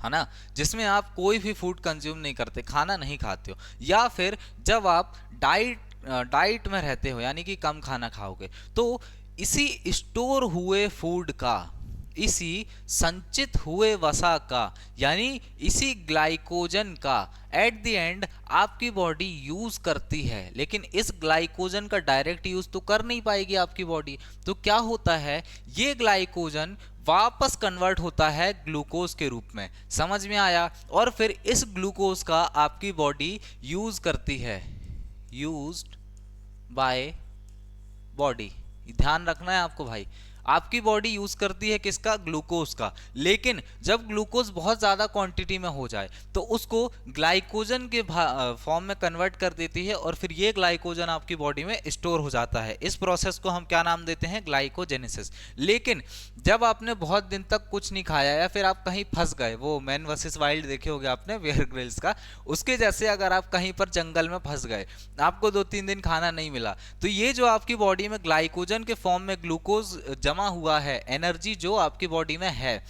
ना, जिसमें आप कोई भी फूड कंज्यूम नहीं करते, खाना नहीं खाते हो, या फिर जब आप डाइट में रहते हो, यानी कि कम खाना खाओगे, तो इसी स्टोर हुए फूड का इसी संचित हुए वसा का यानी इसी ग्लाइकोजन का एट द एंड आपकी बॉडी यूज करती है, लेकिन इस ग्लाइकोजन का डायरेक्ट यूज तो कर नहीं पाएगी आपकी बॉडी। तो क्या होता है, ये ग्लाइकोजन वापस कन्वर्ट होता है ग्लूकोज के रूप में। समझ में आया? और फिर इस ग्लूकोज का आपकी बॉडी यूज करती है, यूज्ड बाय बॉडी। ध्यान रखना है आपको भाई, आपकी बॉडी यूज करती है किसका? ग्लूकोज का। लेकिन जब ग्लूकोज बहुत ज्यादा क्वांटिटी में हो जाए तो उसको ग्लाइकोजन के फॉर्म में कन्वर्ट कर देती है और फिर ये ग्लाइकोजन आपकी बॉडी में स्टोर हो जाता है। इस प्रोसेस को हम क्या नाम देते हैं? ग्लाइकोजेनेसिस। लेकिन जब आपने बहुत दिन तक कुछ नहीं खाया या फिर आप कहीं फंस गए, वो मैन वर्सेस वाइल्ड देखे होगे आपने, बेयर ग्रिल्स का, उसके जैसे अगर आप कहीं पर जंगल में फंस गए, आपको 2-3 दिन खाना नहीं मिला, तो ये जो आपकी बॉडी में ग्लाइकोजन के फॉर्म में ग्लूकोज जमा हुआ है, एनर्जी जो आपकी बॉडी में है,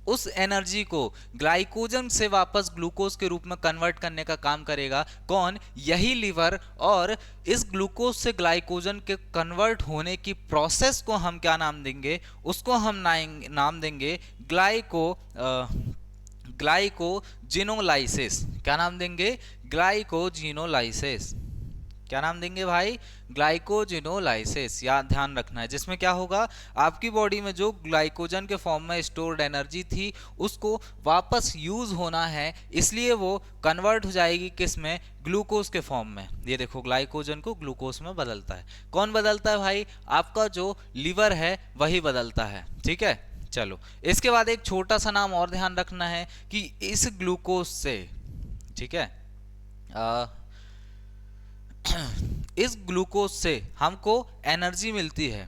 उस एनर्जी को ग्लाइकोजन से वापस ग्लूकोज के रूप में कन्वर्ट करने का काम करेगा कौन? यही लीवर। और इस ग्लूकोज से ग्लाइकोजन के कन्वर्ट होने की प्रोसेस को हम क्या नाम देंगे? उसको हम नाम देंगे ग्लाइकोजिनोलाइसिस। क्या नाम देंगे? ग्लाइकोजिनोलाइसिस। क्या नाम देंगे भाई? ग्लाइकोजिनोलाइसिस। याद ध्यान रखना है, जिसमें क्या होगा, आपकी बॉडी में जो ग्लाइकोजन के फॉर्म में स्टोर्ड एनर्जी थी उसको वापस यूज होना है, इसलिए वो कन्वर्ट हो जाएगी किस में? ग्लूकोज के फॉर्म में। ये देखो, ग्लाइकोजन को ग्लूकोज में बदलता है। कौन बदलता है भाई? आपका जो लीवर है वही बदलता है। ठीक है, चलो इसके बाद एक छोटा सा नाम और ध्यान रखना है कि इस ग्लूकोज से, ठीक है, इस ग्लूकोज से हमको एनर्जी मिलती है।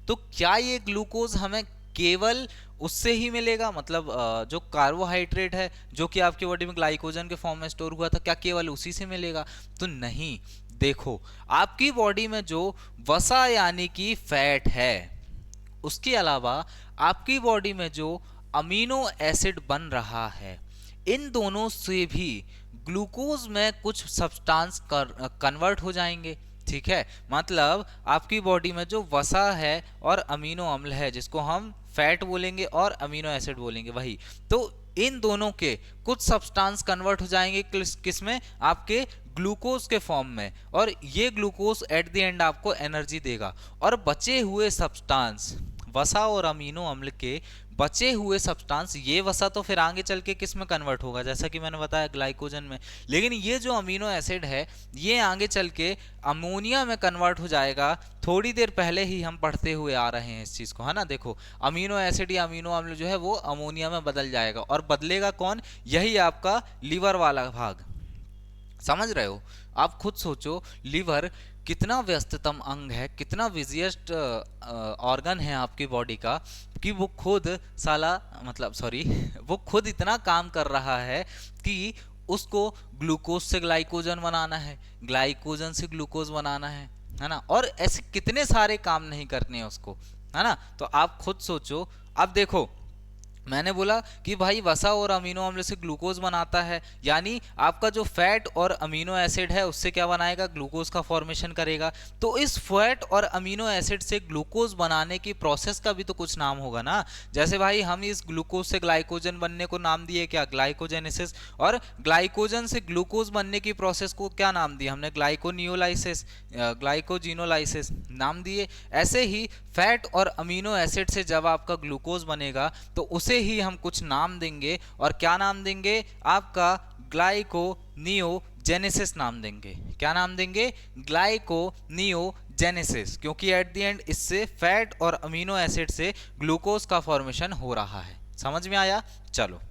तो क्या ये ग्लूकोज हमें केवल उससे ही मिलेगा? मतलब जो कार्बोहाइड्रेट है जो कि आपकी बॉडी में ग्लाइकोजन के फॉर्म में स्टोर हुआ था, क्या केवल उसी से मिलेगा? तो नहीं। देखो, आपकी बॉडी में जो वसा यानी कि फैट है, उसके अलावा आपकी बॉडी में जो अमीनो एसिड बन रहा है, इन दोनों से भी ग्लूकोज में कुछ सब्सटेंस कन्वर्ट हो जाएंगे। ठीक है, मतलब आपकी बॉडी में जो वसा है और अमीनो अम्ल है, जिसको हम फैट बोलेंगे और अमीनो एसिड बोलेंगे, वही, तो इन दोनों के कुछ सब्सटेंस कन्वर्ट हो जाएंगे किस में? आपके ग्लूकोज के फॉर्म में। और ये ग्लूकोज एट द एंड आपको एनर्जी देगा। और बचे हुए सब्सटेंस, वसा और अमीनो अम्ल के बचे हुए सब्सटेंस, ये वसा तो फिर आगे चल के किस में कन्वर्ट होगा? जैसा कि मैंने बताया, ग्लाइकोजन में। लेकिन ये जो अमीनो एसिड है, ये आगे चल के अमोनिया में कन्वर्ट हो जाएगा। थोड़ी देर पहले ही हम पढ़ते हुए आ रहे हैं इस चीज को, है ना। देखो, अमीनो एसिड या अमीनो अम्ल जो है वो अमोनिया में बदल जाएगा। और बदलेगा कौन? यही आपका लीवर वाला भाग। समझ रहे हो? आप खुद सोचो, लीवर कितना व्यस्ततम अंग है, कितना बिजिएस्ट ऑर्गन है आपकी बॉडी का, कि वो खुद वो खुद इतना काम कर रहा है कि उसको ग्लूकोज से ग्लाइकोजन बनाना है, ग्लाइकोजन से ग्लूकोज बनाना है ना। और ऐसे कितने सारे काम नहीं करने हैं उसको, है ना। तो आप खुद सोचो। अब देखो, मैंने बोला कि भाई वसा और अमीनो अम्ल से ग्लूकोज बनाता है, यानी आपका जो फैट और अमीनो एसिड है उससे क्या बनाएगा? ग्लूकोज का फॉर्मेशन करेगा। तो इस फैट और अमीनो एसिड से ग्लूकोज बनाने की प्रोसेस का भी तो कुछ नाम होगा ना। जैसे भाई हम इस ग्लूकोज से ग्लाइकोजन बनने को नाम दिए क्या? ग्लाइकोजेनेसिस। और ग्लाइकोजन से ग्लूकोज बनने की प्रोसेस को क्या नाम दिया हमने? ग्लाइकोनियोलाइसिस, ग्लाइकोजिनोलाइसिस नाम दिए। ऐसे ही फैट और अमीनो एसिड से जब आपका ग्लूकोज बनेगा तो उसे ही हम कुछ नाम देंगे। और क्या नाम देंगे? आपका ग्लाइकोनियोजेनेसिस नाम देंगे। क्या नाम देंगे? ग्लाइकोनियोजेनेसिस, क्योंकि एट द एंड इससे फैट और अमीनो एसिड से ग्लूकोज का फॉर्मेशन हो रहा है। समझ में आया? चलो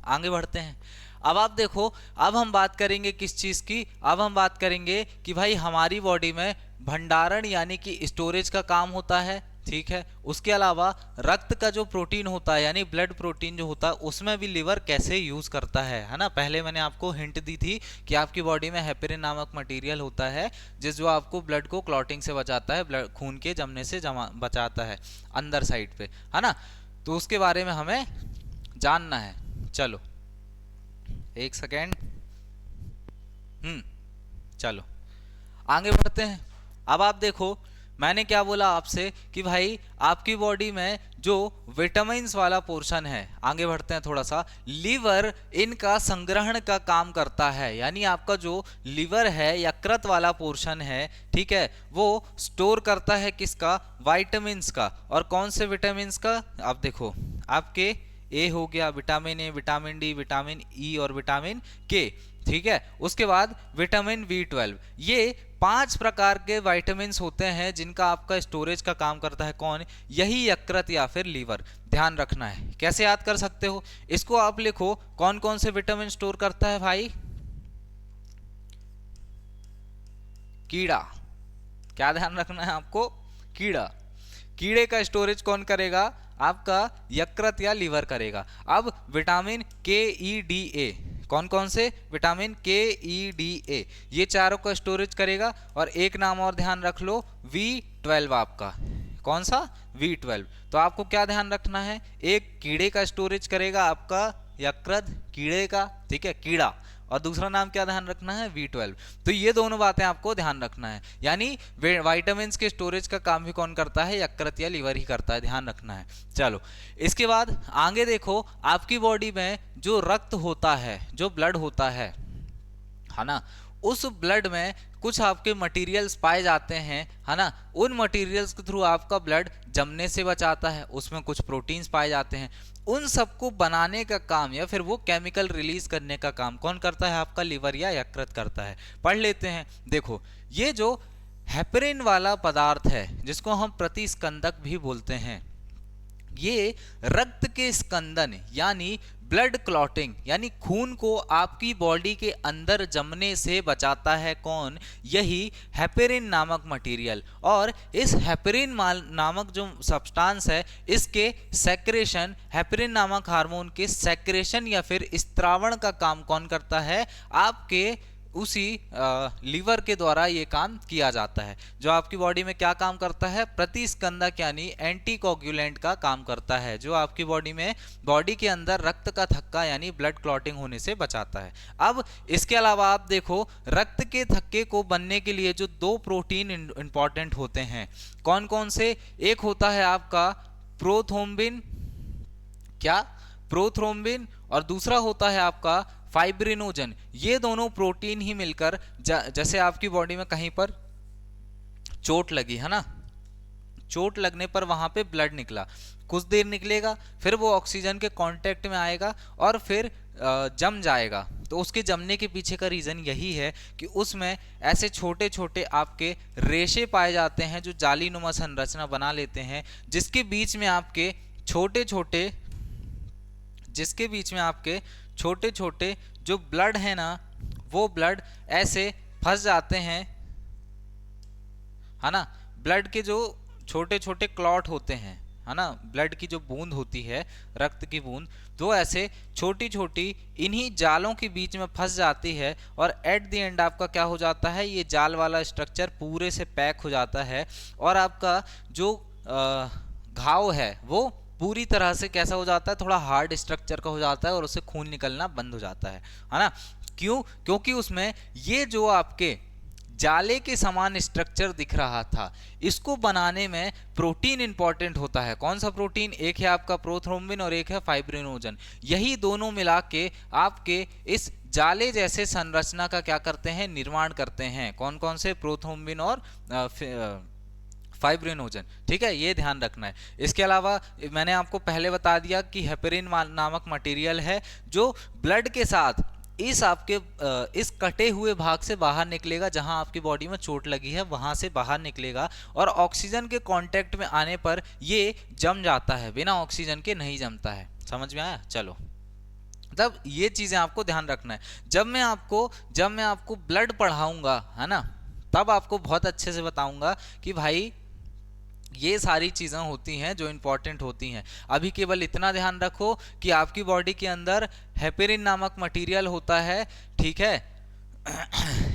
आगे बढ़ते हैं। अब आप देखो, अब हम बात करेंगे किस चीज की? अब हम बात करेंगे कि भाई हमारी बॉडी में भंडारण यानी कि स्टोरेज का काम होता है। ठीक है, उसके अलावा रक्त का जो प्रोटीन होता है यानी ब्लड प्रोटीन जो होता है, उसमें भी लिवर कैसे यूज करता है ना। पहले मैंने आपको हिंट दी थी कि आपकी बॉडी में हेपेरिन नामक मटेरियल होता है जो आपको ब्लड को क्लॉटिंग से बचाता है, ब्लड खून के जमने से बचाता है अंदर साइड पे, है ना। तो उसके बारे में हमें जानना है। चलो एक सेकेंड, चलो आगे बढ़ते हैं। अब आप देखो, मैंने क्या बोला आपसे कि भाई आपकी बॉडी में जो विटामिन्स वाला पोर्शन है, आगे बढ़ते हैं थोड़ा सा, लीवर इनका संग्रहण का काम करता है। यानी आपका जो लीवर है, यकृत वाला पोर्शन है, ठीक है, वो स्टोर करता है किसका? विटामिन्स का। और कौन से विटामिन्स का? आप देखो, आपके ए हो गया vitamin A, vitamin D, vitamin E और विटामिन के, ठीक है। उसके बाद विटामिन B12, ये 5 प्रकार के विटामिन्स होते हैं जिनका आपका स्टोरेज का काम करता है। कौन? यही यकृत या फिर लीवर। ध्यान रखना है। कैसे याद कर सकते हो इसको? आप लिखो कौन कौन से विटामिन स्टोर करता है भाई? कीड़ा। क्या ध्यान रखना है आपको? कीड़ा। कीड़े का स्टोरेज कौन करेगा? आपका यकृत या लीवर करेगा। अब विटामिन KE, कौन कौन से? विटामिन KE, ये चारों का स्टोरेज करेगा। और एक नाम और ध्यान रख लो, V12 आपका। कौन सा? V12। तो आपको क्या ध्यान रखना है? एक कीड़े का स्टोरेज करेगा आपका यकृत, कीड़े का, ठीक है, कीड़ा। और दूसरा नाम क्या ध्यान रखना है? V12। तो ये दोनों बातें आपको ध्यान रखना है। यानी विटामिन्स के स्टोरेज का काम भी कौन करता है? यकृत या लीवर ही करता है। ध्यान रखना है। चलो, इसके बाद आगे देखो, आपकी बॉडी में जो रक्त होता है, जो ब्लड होता है ना, उस ब्लड में कुछ आपके मटेरियल्स पाए जाते हैं, है ना। उन मटेरियल्स के थ्रू आपका ब्लड जमने से बचाता है। उसमें कुछ प्रोटीन्स पाए जाते हैं। उन सबको बनाने का काम या फिर वो केमिकल रिलीज करने का काम कौन करता है? आपका लीवर या यकृत करता है। पढ़ लेते हैं। देखो, ये जो हेपरिन वाला पदार्थ है, जिसको हम प्रतिस्कंदक भी बोलते हैं, ये रक्त के स्कंदन यानी ब्लड क्लॉटिंग, यानी खून को आपकी बॉडी के अंदर जमने से बचाता है। कौन? यही हेपेरिन नामक मटेरियल। और इस हेपेरिन नामक जो सब्सटेंस है, इसके सेक्रेशन, हेपेरिन नामक हार्मोन के सेक्रेशन या फिर स्त्रावण का काम कौन करता है? आपके उसी लीवर के द्वारा ये काम किया जाता है। जो आपकी बॉडी में क्या काम करता है? प्रतिस्कंदक यानी एंटीकोगुलेंट का काम करता है, जो आपकी बॉडी में, बॉडी के अंदर रक्त का थक्का यानी ब्लड क्लॉटिंग होने से बचाता है। अब इसके अलावा आप देखो, रक्त के थक्के को बनने के लिए जो 2 प्रोटीन इंपॉर्टेंट होते हैं, कौन कौन से? एक होता है आपका प्रोथ्रोम्बिन, क्या? प्रोथ्रोम्बिन। और दूसरा होता है आपका फाइब्रिनोजन। ये दोनों प्रोटीन ही मिलकर, जैसे आपकी बॉडी में कहीं पर चोट लगी है ना, चोट लगने पर वहां पे ब्लड निकला, कुछ देर निकलेगा, फिर वो ऑक्सीजन के कांटेक्ट में आएगा और फिर जम जाएगा। तो उसके जमने के पीछे का रीजन यही है कि उसमें ऐसे छोटे छोटे आपके रेशे पाए जाते हैं जो जालीनुमा संरचना बना लेते हैं, जिसके बीच में आपके छोटे छोटे जो ब्लड है ना, वो ब्लड ऐसे फंस जाते हैं, है ना। ब्लड के जो छोटे छोटे क्लॉट होते हैं, है ना, ब्लड की जो बूंद होती है, रक्त की बूंद, तो ऐसे छोटी छोटी इन्हीं जालों के बीच में फंस जाती है। और एट द एंड आपका क्या हो जाता है? ये जाल वाला स्ट्रक्चर पूरे से पैक हो जाता है और आपका जो घाव है वो पूरी तरह से कैसा हो जाता है? थोड़ा हार्ड स्ट्रक्चर का हो जाता है और उससे खून निकलना बंद हो जाता है ना। क्यों? क्योंकि उसमें ये जो आपके जाले के समान स्ट्रक्चर दिख रहा था, इसको बनाने में प्रोटीन इंपॉर्टेंट होता है। कौन सा प्रोटीन? एक है आपका प्रोथ्रोम्बिन और एक है फाइब्रिनोजन। यही दोनों मिला के आपके इस जाले जैसे संरचना का क्या करते हैं? निर्माण करते हैं। कौन कौन से? प्रोथ्रोम्बिन और फाइब्रिनोजन, ठीक है, ये ध्यान रखना है। इसके अलावा मैंने आपको पहले बता दिया कि हेपेरिन नामक मटेरियल है जो ब्लड के साथ इस कटे हुए भाग से बाहर निकलेगा, जहां आपकी बॉडी में चोट लगी है वहां से बाहर निकलेगा और ऑक्सीजन के कांटेक्ट में आने पर ये जम जाता है, बिना ऑक्सीजन के नहीं जमता है। समझ में आया? चलो, तब ये चीजें आपको ध्यान रखना है। जब मैं आपको ब्लड पढ़ाऊंगा, है ना, तब आपको बहुत अच्छे से बताऊंगा कि भाई ये सारी चीज़ें होती हैं जो इंपॉर्टेंट होती हैं। अभी केवल इतना ध्यान रखो कि आपकी बॉडी के अंदर हेपेरिन नामक मटेरियल होता है, ठीक है,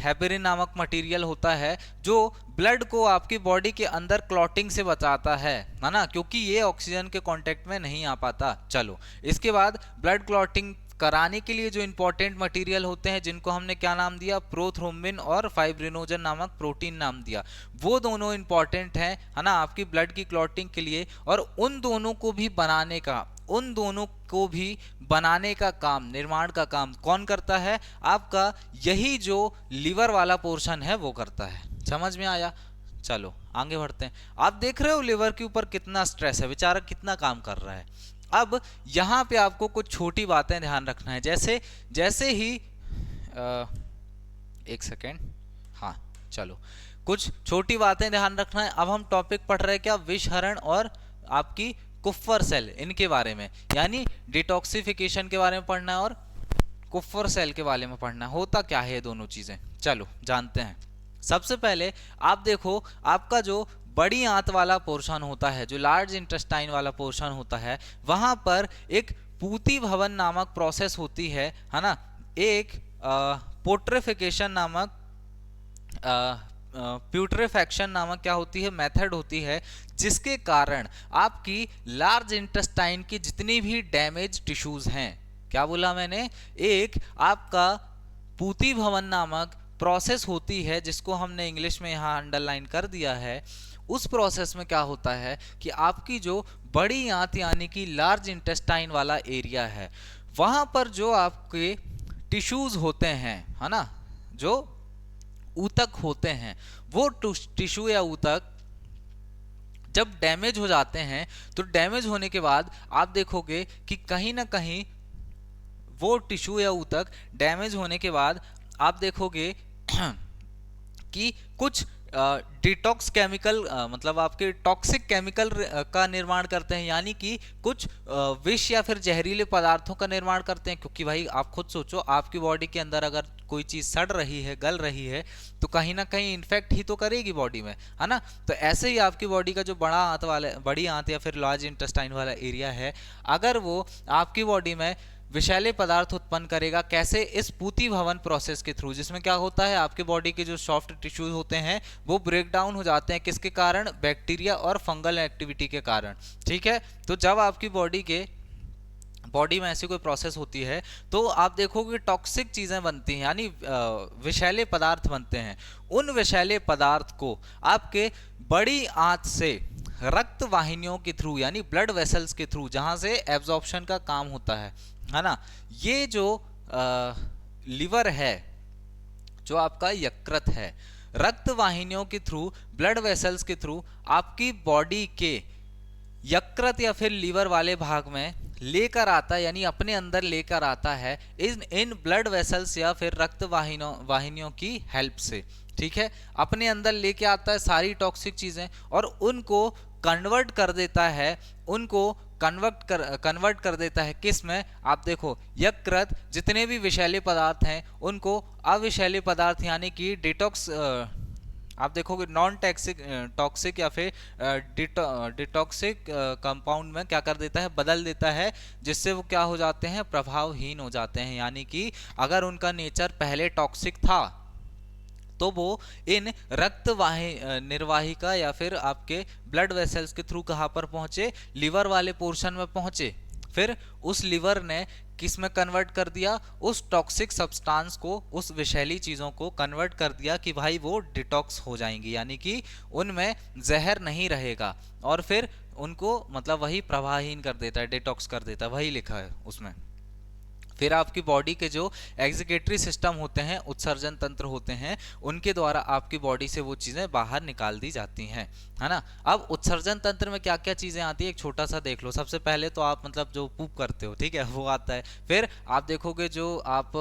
हेपेरिन नामक मटेरियल होता है जो ब्लड को आपकी बॉडी के अंदर क्लॉटिंग से बचाता है ना, क्योंकि ये ऑक्सीजन के कांटेक्ट में नहीं आ पाता। चलो, इसके बाद ब्लड क्लॉटिंग कराने के लिए जो इंपॉर्टेंट मटेरियल होते हैं, जिनको हमने क्या नाम दिया, प्रोथ्रोम्बिन और फाइब्रिनोजन नामक प्रोटीन नाम दिया, वो दोनों इंपॉर्टेंट हैं, है ना, आपकी ब्लड की क्लॉटिंग के लिए। और उन दोनों को भी बनाने का काम, निर्माण का काम कौन करता है, आपका यही जो लीवर वाला पोर्शन है वो करता है। समझ में आया? चलो आगे बढ़ते हैं। आप देख रहे हो लीवर के ऊपर कितना स्ट्रेस है, बेचारा कितना काम कर रहा है। अब यहां पे आपको कुछ छोटी बातें ध्यान रखना है, जैसे ही एक सेकेंड, हाँ चलो, कुछ छोटी बातें ध्यान रखना है। अब हम टॉपिक पढ़ रहे हैं क्या, विषहरण और आपकी कुफ्फर सेल, इनके बारे में, यानी डिटॉक्सिफिकेशन के बारे में पढ़ना है और कुफ्फर सेल के बारे में पढ़ना है। होता क्या है ये दोनों चीजें, चलो जानते हैं। सबसे पहले आप देखो, आपका जो बड़ी आंत वाला पोर्शन होता है, जो लार्ज इंटेस्टाइन वाला पोर्शन होता है, वहां पर एक पूती भवन नामक प्रोसेस होती है ना, एक पोट्रिफिकेशन नामक प्यूट्रिफैक्शन नामक क्या होती है, मेथड होती है, जिसके कारण आपकी लार्ज इंटेस्टाइन की जितनी भी डैमेज टिश्यूज हैं, क्या बोला मैंने, एक आपका पूती भवन नामक प्रोसेस होती है, जिसको हमने इंग्लिश में यहाँ अंडरलाइन कर दिया है। उस प्रोसेस में क्या होता है कि आपकी जो बड़ी आंत यानी कि लार्ज इंटेस्टाइन वाला एरिया है, वहां पर जो आपके टिश्यूज होते हैं, है ना, जो ऊतक होते हैं, वो टिश्यू या ऊतक जब डैमेज हो जाते हैं, तो डैमेज होने के बाद आप देखोगे कि कहीं ना कहीं वो टिश्यू या ऊतक डैमेज होने के बाद आप देखोगे कि कुछ डिटॉक्स केमिकल, मतलब आपके टॉक्सिक केमिकल का निर्माण करते हैं, यानी कि कुछ विष या फिर जहरीले पदार्थों का निर्माण करते हैं। क्योंकि भाई आप खुद सोचो, आपकी बॉडी के अंदर अगर कोई चीज सड़ रही है, गल रही है, तो कहीं ना कहीं इन्फेक्ट ही तो करेगी बॉडी में, है ना। तो ऐसे ही आपकी बॉडी का जो बड़ी आंत या फिर लार्ज इंटेस्टाइन वाला एरिया है, अगर वो आपकी बॉडी में विषैले पदार्थ उत्पन्न करेगा, कैसे, इस पूती भवन प्रोसेस के थ्रू, जिसमें क्या होता है, आपके बॉडी के जो सॉफ्ट टिश्यूज होते हैं वो ब्रेक डाउन हो जाते हैं, किसके कारण, बैक्टीरिया और फंगल एक्टिविटी के कारण। ठीक है, तो जब आपकी बॉडी में ऐसी कोई प्रोसेस होती है, तो आप देखोगे टॉक्सिक चीजें बनती हैं, यानी विषैले पदार्थ बनते हैं। उन विषैले पदार्थ को आपके बड़ी आंत से रक्त वाहिनियों के थ्रू, यानी ब्लड वेसल्स के थ्रू, जहां से एब्जॉर्प्शन का काम होता है ना, ये जो लिवर है, जो आपका यकृत है, रक्त वाहिनियों के थ्रू, ब्लड वेसल्स के थ्रू आपकी बॉडी के यकृत या फिर लीवर वाले भाग में लेकर आता है, यानी अपने अंदर लेकर आता है इन ब्लड वेसल्स या फिर रक्त वाहिनियों की हेल्प से। ठीक है, अपने अंदर लेके आता है सारी टॉक्सिक चीजें और उनको कन्वर्ट कर देता है, कन्वर्ट कर देता है किस में, आप देखो, यकृत जितने भी विषैले पदार्थ हैं उनको अविषैले पदार्थ यानी कि डिटॉक्स, आप देखोगे नॉन टॉक्सिक या फिर डिटॉक्सिक कंपाउंड में क्या कर देता है, बदल देता है, जिससे वो क्या हो जाते हैं, प्रभावहीन हो जाते हैं। यानी कि अगर उनका नेचर पहले टॉक्सिक था, तो वो इन रक्त निर्वाहिका या फिर आपके ब्लड वेसल्स के थ्रू कहां पर पहुंचे, लीवर वाले पोर्शन में पहुंचे। फिर उस लीवर ने किस में कन्वर्ट कर दिया, उस टॉक्सिक सब्सटेंस को, उस विषैली चीजों को कन्वर्ट कर दिया कि भाई वो डिटॉक्स हो जाएंगी, यानी कि उनमें जहर नहीं रहेगा, और फिर उनको मतलब वही प्रभावहीन कर देता है, डिटॉक्स कर देता है, वही लिखा है उसमें। फिर आपकी बॉडी के जो एग्जीक्यूटरी सिस्टम होते हैं, उत्सर्जन तंत्र होते हैं, उनके द्वारा आपकी बॉडी से वो चीजें बाहर निकाल दी जाती हैं, है ना। अब उत्सर्जन तंत्र में क्या क्या चीजें आती है, एक छोटा सा देख लो। सबसे पहले तो आप मतलब जो पूप करते हो, ठीक है, वो आता है। फिर आप देखोगे जो आप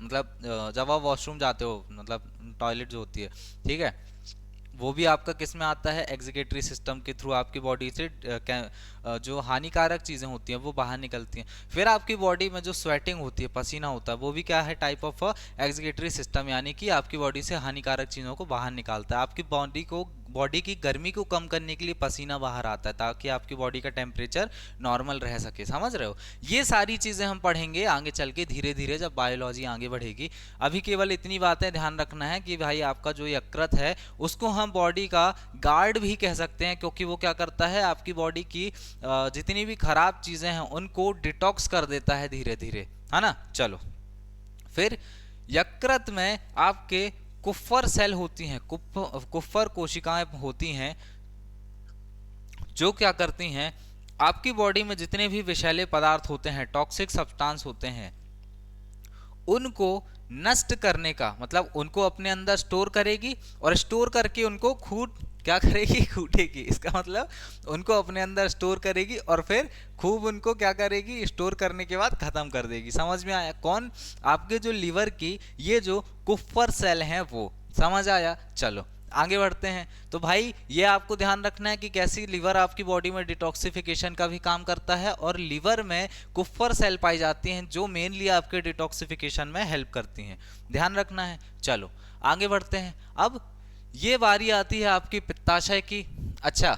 मतलब जब आप वॉशरूम जाते हो, मतलब टॉयलेट जो होती है, ठीक है, वो भी आपका किस में आता है, एग्जीक्यूटरी सिस्टम के थ्रू आपकी बॉडी से जो हानिकारक चीजें होती हैं वो बाहर निकलती हैं। फिर आपकी बॉडी में जो स्वेटिंग होती है, पसीना होता है, वो भी क्या है, टाइप ऑफ एग्जीक्यूटरी सिस्टम, यानी कि आपकी बॉडी से हानिकारक चीजों को बाहर निकालता है। आपकी बॉडी को बॉडी की गर्मी को कम करने के लिए पसीना बाहर आता है ताकि आपकी बॉडी का टेम्परेचर नॉर्मल रह सके, समझ रहे हो। ये सारी चीज़ें हम पढ़ेंगे आगे चल के धीरे धीरे जब बायोलॉजी आगे बढ़ेगी। अभी केवल इतनी बातें ध्यान रखना है कि भाई आपका जो यकृत है उसको हम बॉडी का गार्ड भी कह सकते हैं, क्योंकि वो क्या करता है आपकी बॉडी की जितनी भी खराब चीज़ें हैं उनको डिटॉक्स कर देता है धीरे धीरे, है ना। चलो फिर यकृत में आपके कुफ्फर सेल होती हैं, कुफ्फर कोशिकाएं होती हैं जो क्या करती हैं आपकी बॉडी में जितने भी विषैले पदार्थ होते हैं, टॉक्सिक सब्सटेंस होते हैं, उनको नष्ट करने का मतलब उनको अपने अंदर स्टोर करेगी और स्टोर करके उनको क्या करेगी, कूटेगी। इसका मतलब उनको अपने अंदर स्टोर करेगी और फिर खूब उनको क्या करेगी, स्टोर करने के बाद खत्म कर देगी। समझ में आया? कौन? आपके जो लीवर की ये जो कुफ्फर सेल हैं वो, समझ आया। चलो आगे बढ़ते हैं। तो भाई ये आपको ध्यान रखना है कि कैसी लीवर आपकी बॉडी में डिटॉक्सिफिकेशन का भी काम करता है और लीवर में कुफ्फर सेल पाई जाती हैं जो मेनली आपके डिटॉक्सिफिकेशन में हेल्प करती हैं, ध्यान रखना है। चलो आगे बढ़ते हैं। अब ये बारी आती है आपकी पित्ताशय की। अच्छा,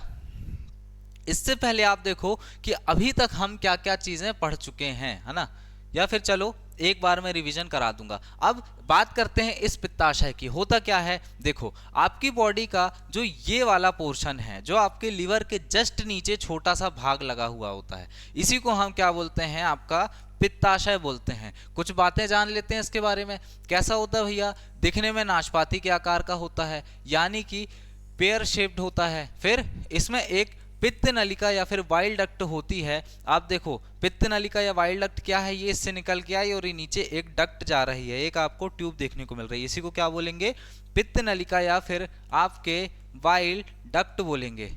इससे पहले आप देखो कि अभी तक हम क्या क्या चीजें पढ़ चुके हैं, है ना, या फिर चलो एक बार मैं रिवीजन करा दूंगा। अब बात करते हैं इस पित्ताशय की। होता क्या है, देखो आपकी बॉडी का जो ये वाला पोर्शन है जो आपके लीवर के जस्ट नीचे छोटा सा भाग लगा हुआ होता है, इसी को हम क्या बोलते हैं, आपका पित्ताशय बोलते हैं। कुछ बातें जान लेते हैं इसके बारे में। कैसा होता है भैया, दिखने में नाशपाती के आकार का होता है, यानी कि पेयर शेप्ड होता है। फिर इसमें एक पित्त नलिका या फिर वाइल डक्ट होती है। आप देखो पित्त नलिका या वाइल डक्ट क्या है, ये इससे निकल के आई और ये नीचे एक डक्ट जा रही है, एक आपको ट्यूब देखने को मिल रही है, इसी को क्या बोलेंगे, पित्त नलिका या फिर आपके वाइल डक्ट बोलेंगे।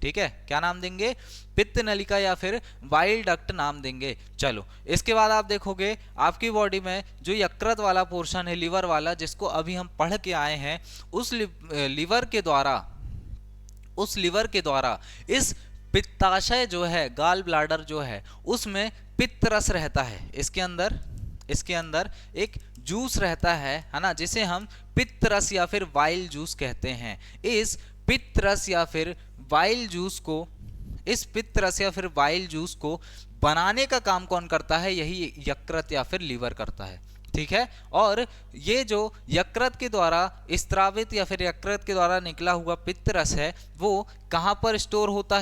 ठीक है, क्या नाम देंगे, पित्त नलिका या फिर वाइल डक्ट नाम देंगे। चलो इसके बाद आप देखोगे आपकी बॉडी में जो यकृत वाला पोर्शन है, लीवर वाला, जिसको अभी हम पढ़ के आए हैं, उस लीवर के द्वारा इस पित्ताशय जो है, गाल ब्लाडर जो है, उसमें पित्त रस रहता है। इसके अंदर एक जूस रहता है ना, जिसे हम पित्त रस या फिर वाइल जूस कहते हैं। इस पित्त रस या फिर वाइल जूस को बनाने का काम कौन करता है, यही यकृत या फिर लीवर करता है। ठीक है, और ये जो यकृत के द्वारा स्त्रावित या फिर यकृत के द्वारा निकला हुआ पित्त रस है वो कहां पर स्टोर होता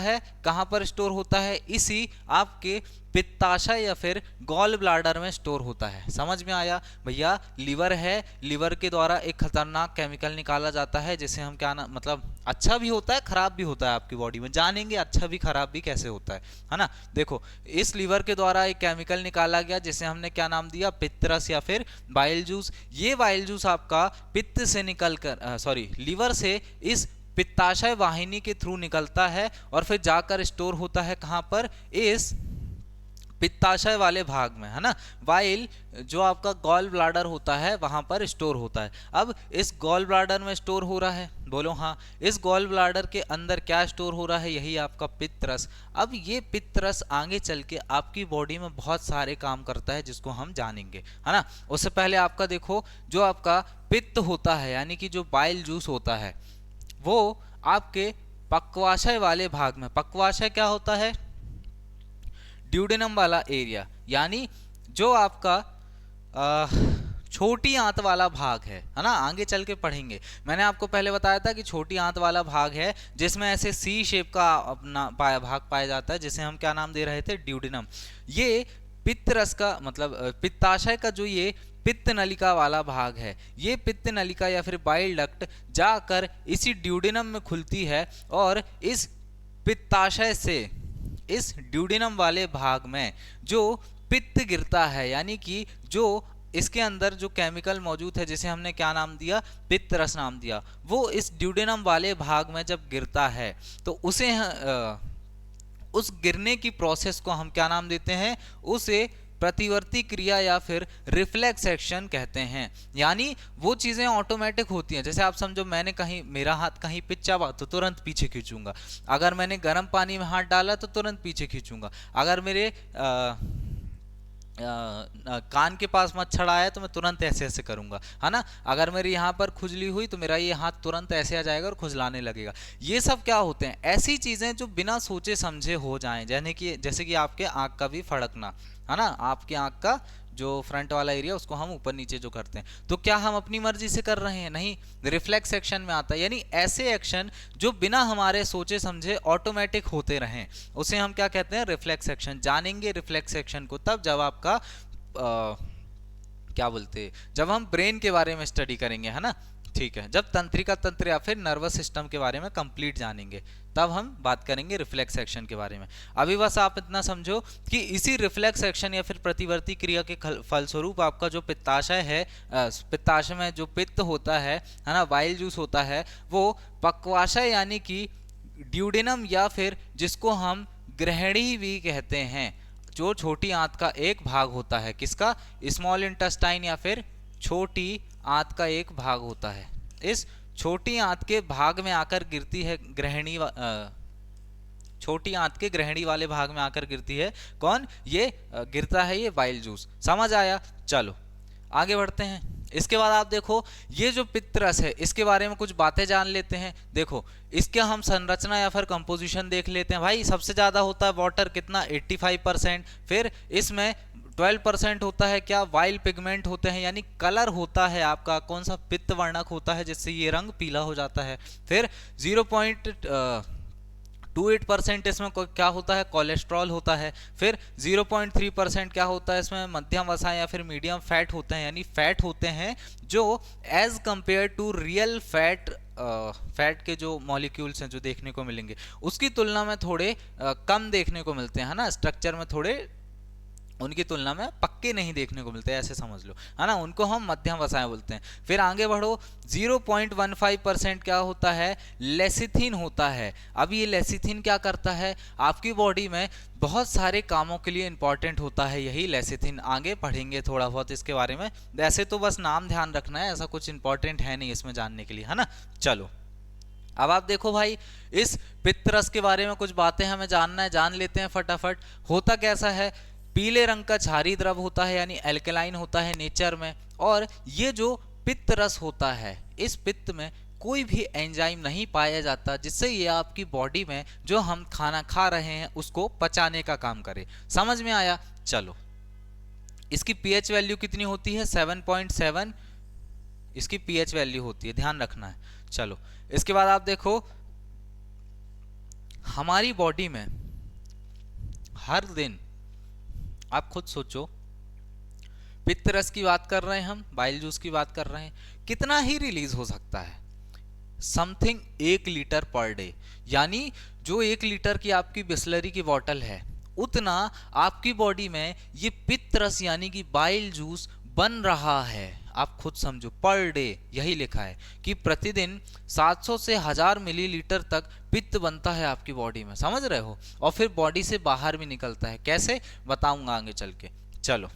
है, इसी आपके पित्ताशय या फिर गॉल ब्लाडर में स्टोर होता है। समझ में आया भैया? लीवर है, लीवर के द्वारा एक खतरनाक केमिकल निकाला जाता है जिसे हम क्या ना, मतलब अच्छा भी होता है खराब भी होता है आपकी बॉडी में, जानेंगे अच्छा भी खराब भी कैसे होता है ना। देखो इस लीवर के द्वारा एक केमिकल निकाला गया जिसे हमने क्या नाम दिया, पित्तरस या फिर बाइल जूस। ये बाइल जूस आपका पित्त से लीवर से इस पित्ताशय वाहिनी के थ्रू निकलता है और फिर जाकर स्टोर होता है कहां पर, इस पित्ताशय वाले भाग में, है ना। वाइल जो आपका गॉल ब्लाडर होता है वहां पर स्टोर होता है। अब इस गॉल ब्लाडर में स्टोर हो रहा है, बोलो हाँ। इस गॉल ब्लाडर के अंदर क्या स्टोर हो रहा है, यही आपका पित्तरस। अब ये पित्तरस आगे चल के आपकी बॉडी में बहुत सारे काम करता है जिसको हम जानेंगे, है ना। उससे पहले आपका देखो जो आपका पित्त होता है यानी कि जो बाइल जूस होता है वो आपके पक्वाशय वाले भाग में, पक्वाशय क्या होता है, ड्यूडेनम वाला एरिया, यानी जो आपका छोटी आंत वाला भाग है ना। आगे चल के पढ़ेंगे, मैंने आपको पहले बताया था कि छोटी आंत वाला भाग है जिसमें ऐसे सी शेप का अपना भाग पाया जाता है जिसे हम क्या नाम दे रहे थे, ड्यूडेनम। ये पित्तरस का मतलब पित्ताशय का जो ये पित्त नलिका वाला भाग है, ये पित्त नलिका या फिर बाइल डक्ट जाकर इसी ड्यूडेनम में खुलती है और इस पित्ताशय से इस ड्यूडेनम वाले भाग में जो पित्त गिरता है, यानी कि जो इसके अंदर जो केमिकल मौजूद है जिसे हमने क्या नाम दिया, पित्त रस नाम दिया, वो इस ड्यूडेनम वाले भाग में जब गिरता है तो उसे उस गिरने की प्रोसेस को हम क्या नाम देते हैं, उसे प्रतिवर्ती क्रिया या फिर रिफ्लेक्स एक्शन कहते हैं। यानी वो चीजें ऑटोमेटिक होती हैं। जैसे आप समझो मैंने कहीं, मेरा हाथ कहीं पे चबा तो तुरंत पीछे खींचूंगा, अगर मैंने गर्म पानी में हाथ डाला तो तुरंत पीछे खींचूंगा, अगर मेरे कान के पास मच्छर आया तो मैं तुरंत ऐसे ऐसे करूंगा, है ना। अगर मेरी यहाँ पर खुजली हुई तो मेरा ये हाथ तुरंत ऐसे आ जाएगा और खुजलाने लगेगा। ये सब क्या होते हैं, ऐसी चीजें जो बिना सोचे समझे हो जाएं, जैसे कि आपके आंख का भी फड़कना, है ना। आपकी आंख का जो फ्रंट वाला एरिया उसको हम ऊपर नीचे जो करते हैं, तो क्या हम अपनी मर्जी से कर रहे हैं? नहीं, रिफ्लेक्स एक्शन में आता है। यानी ऐसे एक्शन जो बिना हमारे सोचे समझे ऑटोमेटिक होते रहें, उसे हम क्या कहते हैं? Reflex action. जानेंगे रिफ्लेक्स एक्शन को तब जब आपका क्या बोलते, जब हम ब्रेन के बारे में स्टडी करेंगे, है ना। ठीक है, जब तंत्रिका तंत्र या फिर नर्वस सिस्टम के बारे में कंप्लीट जानेंगे तब हम बात करेंगे रिफ्लेक्स एक्शन के बारे में। अभी बस आप इतना समझो कि इसी रिफ्लेक्स एक्शन या फिर प्रतिवर्ती क्रिया के फलस्वरूप आपका जो पित्ताशय है, पित्ताशय में जो पित्त होता है ना, बाइल जूस होता है, वो पक्वाशय यानी कि ड्यूडेनम या फिर जिसको हम ग्रहणी भी कहते हैं, जो छोटी आंत का एक भाग होता है, किसका? स्मॉल इंटेस्टाइन या फिर छोटी आंत का एक भाग होता है। इस छोटी आंत के भाग में आकर गिरती है ग्रहणी, छोटी आंत के ग्रहणी वाले भाग में आकर गिरती है कौन? ये गिरता है ये बाइल जूस। समझ आया? चलो आगे बढ़ते हैं। इसके बाद आप देखो, ये जो पित्तरस है इसके बारे में कुछ बातें जान लेते हैं। देखो, इसके हम संरचना या फिर कंपोजिशन देख लेते हैं। भाई सबसे ज्यादा होता है वाटर, कितना? 85%। फिर इसमें 12% होता है क्या? वाइल्ड पिगमेंट होते हैं, यानी कलर होता है आपका कौन सा? पित्त वर्णक होता है, जिससे ये रंग पीला हो जाता है। फिर 0.28% इसमें क्या होता है? कोलेस्ट्रॉल होता है। फिर 0.3% क्या होता है इसमें? मध्यम वसा या फिर मीडियम फैट होते हैं, यानी फैट होते हैं जो as compare to real fat, fat के जो मॉलिक्यूल्स हैं जो देखने को मिलेंगे उसकी तुलना में थोड़े कम देखने को मिलते हैं, है ना। स्ट्रक्चर में थोड़े उनकी तुलना में पक्के नहीं देखने को मिलते, ऐसे समझ लो, है ना। उनको हम मध्यम वसाएं बोलते हैं। फिर आगे बढ़ो, 0.15% क्या होता है? लेसिथिन होता है। अब ये लेसिथिन क्या करता है? आपकी बॉडी में बहुत सारे कामों के लिए इंपॉर्टेंट होता है यही लेसिथिन। आगे पढ़ेंगे थोड़ा बहुत इसके बारे में, वैसे तो बस नाम ध्यान रखना है, ऐसा कुछ इंपॉर्टेंट है नहीं इसमें जानने के लिए, है ना। चलो अब आप देखो भाई, इस पित्तरस के बारे में कुछ बातें हमें जानना है, जान लेते हैं फटाफट। होता कैसा है? पीले रंग का क्षारीय द्रव होता है, यानी एल्कलाइन होता है नेचर में। और ये जो पित्त रस होता है, इस पित्त में कोई भी एंजाइम नहीं पाया जाता जिससे ये आपकी बॉडी में जो हम खाना खा रहे हैं उसको पचाने का काम करे। समझ में आया? चलो, इसकी पीएच वैल्यू कितनी होती है? 7.7 इसकी पीएच वैल्यू होती है, ध्यान रखना है। चलो इसके बाद आप देखो, हमारी बॉडी में हर दिन, आप खुद सोचो, पित्त रस की बात कर रहे हैं हम, बाइल जूस की बात कर रहे हैं, कितना ही रिलीज हो सकता है? Something 1 litre per day. यानी जो 1 लीटर की आपकी बिस्लरी की बोतल है, उतना आपकी बॉडी में ये पित्त रस यानी कि बाइल जूस बन रहा है। आप खुद समझो, पर डे यही लिखा है कि प्रतिदिन 700 से 1000 मिलीलीटर तक पित्त बनता है आपकी बॉडी में, समझ रहे हो। और फिर बॉडी से बाहर भी निकलता है, कैसे बताऊंगा आगे चल के। चलो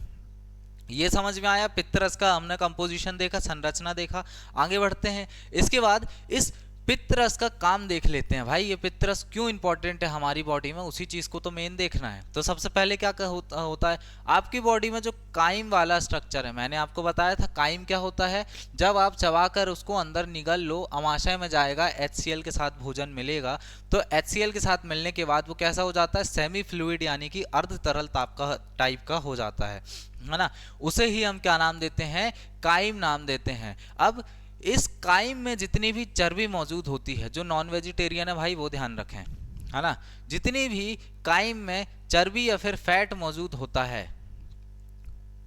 ये समझ में आया, पित्तरस का हमने कंपोजिशन देखा, संरचना देखा। आगे बढ़ते हैं, इसके बाद इस पित्तरस का काम देख लेते हैं। भाई ये पित्तरस क्यों इंपॉर्टेंट है हमारी बॉडी में, उसी चीज को तो मेन देखना है। तो सबसे पहले क्या होता है आपकी बॉडी में जो काइम वाला स्ट्रक्चर है, मैंने आपको बताया था काइम क्या होता है। जब आप चबाकर उसको अंदर निगल लो, अमाशय में जाएगा, HCl के साथ भोजन मिलेगा, तो HCl के साथ मिलने के बाद वो कैसा हो जाता है? सेमी फ्लूइड यानी कि अर्ध तरल टाइप का हो जाता है ना। उसे ही हम क्या नाम देते हैं? काइम नाम देते हैं। अब इस काइम में जितनी भी चर्बी मौजूद होती है, जो नॉन वेजिटेरियन है भाई वो ध्यान रखें, है ना, जितनी भी काइम में चर्बी या फिर फैट मौजूद होता है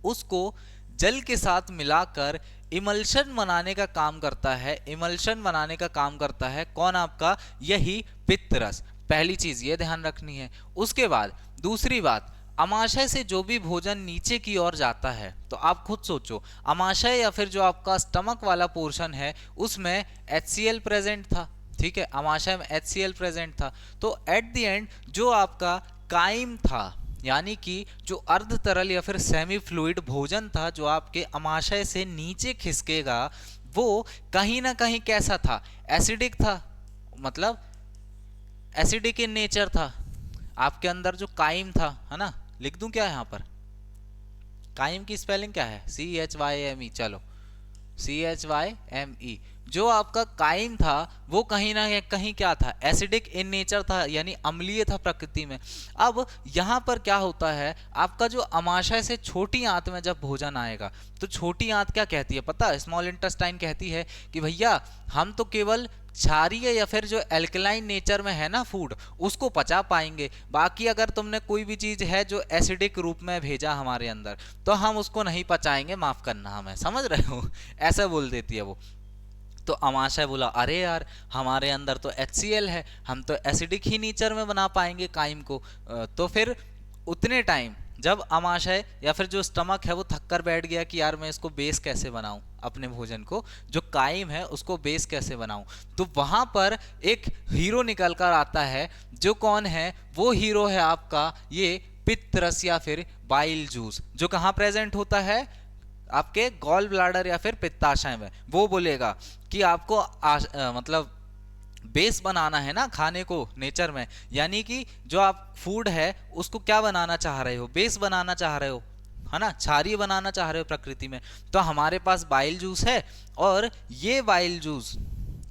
उसको जल के साथ मिलाकर इमल्शन बनाने का काम करता है। इमल्शन बनाने का काम करता है कौन? आपका यही पित्तरस। पहली चीज ये ध्यान रखनी है। उसके बाद दूसरी बात, अमाशय से जो भी भोजन नीचे की ओर जाता है, तो आप खुद सोचो, अमाशय या फिर जो आपका स्टमक वाला पोर्शन है उसमें HCl प्रेजेंट था, ठीक है, अमाशय में HCl प्रेजेंट था। तो एट द एंड जो आपका काइम था, यानी कि जो अर्ध तरल या फिर सेमी फ्लूइड भोजन था जो आपके अमाशय से नीचे खिसकेगा, वो कहीं ना कहीं कैसा था? एसिडिक था, मतलब एसिडिक इन नेचर था। आपके अंदर जो काइम था, है ना, लिख दूं क्या यहाँ पर? काइम की स्पेलिंग क्या है? CHYME। चलो, CHYME। जो आपका काइम था वो कहीं ना कहीं क्या था? एसिडिक इन नेचर था, यानी अम्लीय था प्रकृति में। अब यहाँ पर क्या होता है, आपका जो अमाशय से छोटी आंत में जब भोजन आएगा तो छोटी आंत क्या कहती है पता है? स्मॉल इंटेस्टाइन कहती है कि भैया हम तो केवल क्षारीय या फिर जो एल्कलाइन नेचर में है ना फूड, उसको पचा पाएंगे। बाकी अगर तुमने कोई भी चीज है जो एसिडिक रूप में भेजा हमारे अंदर, तो हम उसको नहीं पचाएंगे, माफ करना हमें। समझ रहे हो? ऐसा बोल देती है वो। तो अमाशय बोला, अरे यार हमारे अंदर तो HCl है, हम तो एसिडिक ही नेचर में बना पाएंगे काइम को। तो फिर उतने टाइम जब अमाशय या फिर जो स्टमक है वो थक कर बैठ गया कि यार मैं इसको बेस कैसे बनाऊं, अपने भोजन को जो काइम है उसको बेस कैसे बनाऊं, तो वहां पर एक हीरो निकल कर आता है। जो कौन है? वो हीरो है आपका ये पित्त रस या फिर बाइल जूस, जो कहाँ प्रेजेंट होता है? आपके गॉल ब्लाडर या फिर पित्ताशय में। वो बोलेगा कि आपको मतलब बेस बनाना है ना खाने को नेचर में, यानी कि जो आप फूड है उसको क्या बनाना चाह रहे हो? बेस बनाना चाह रहे हो, है ना, क्षारीय बनाना चाह रहे हो प्रकृति में। तो हमारे पास बाइल जूस है, और ये बाइल जूस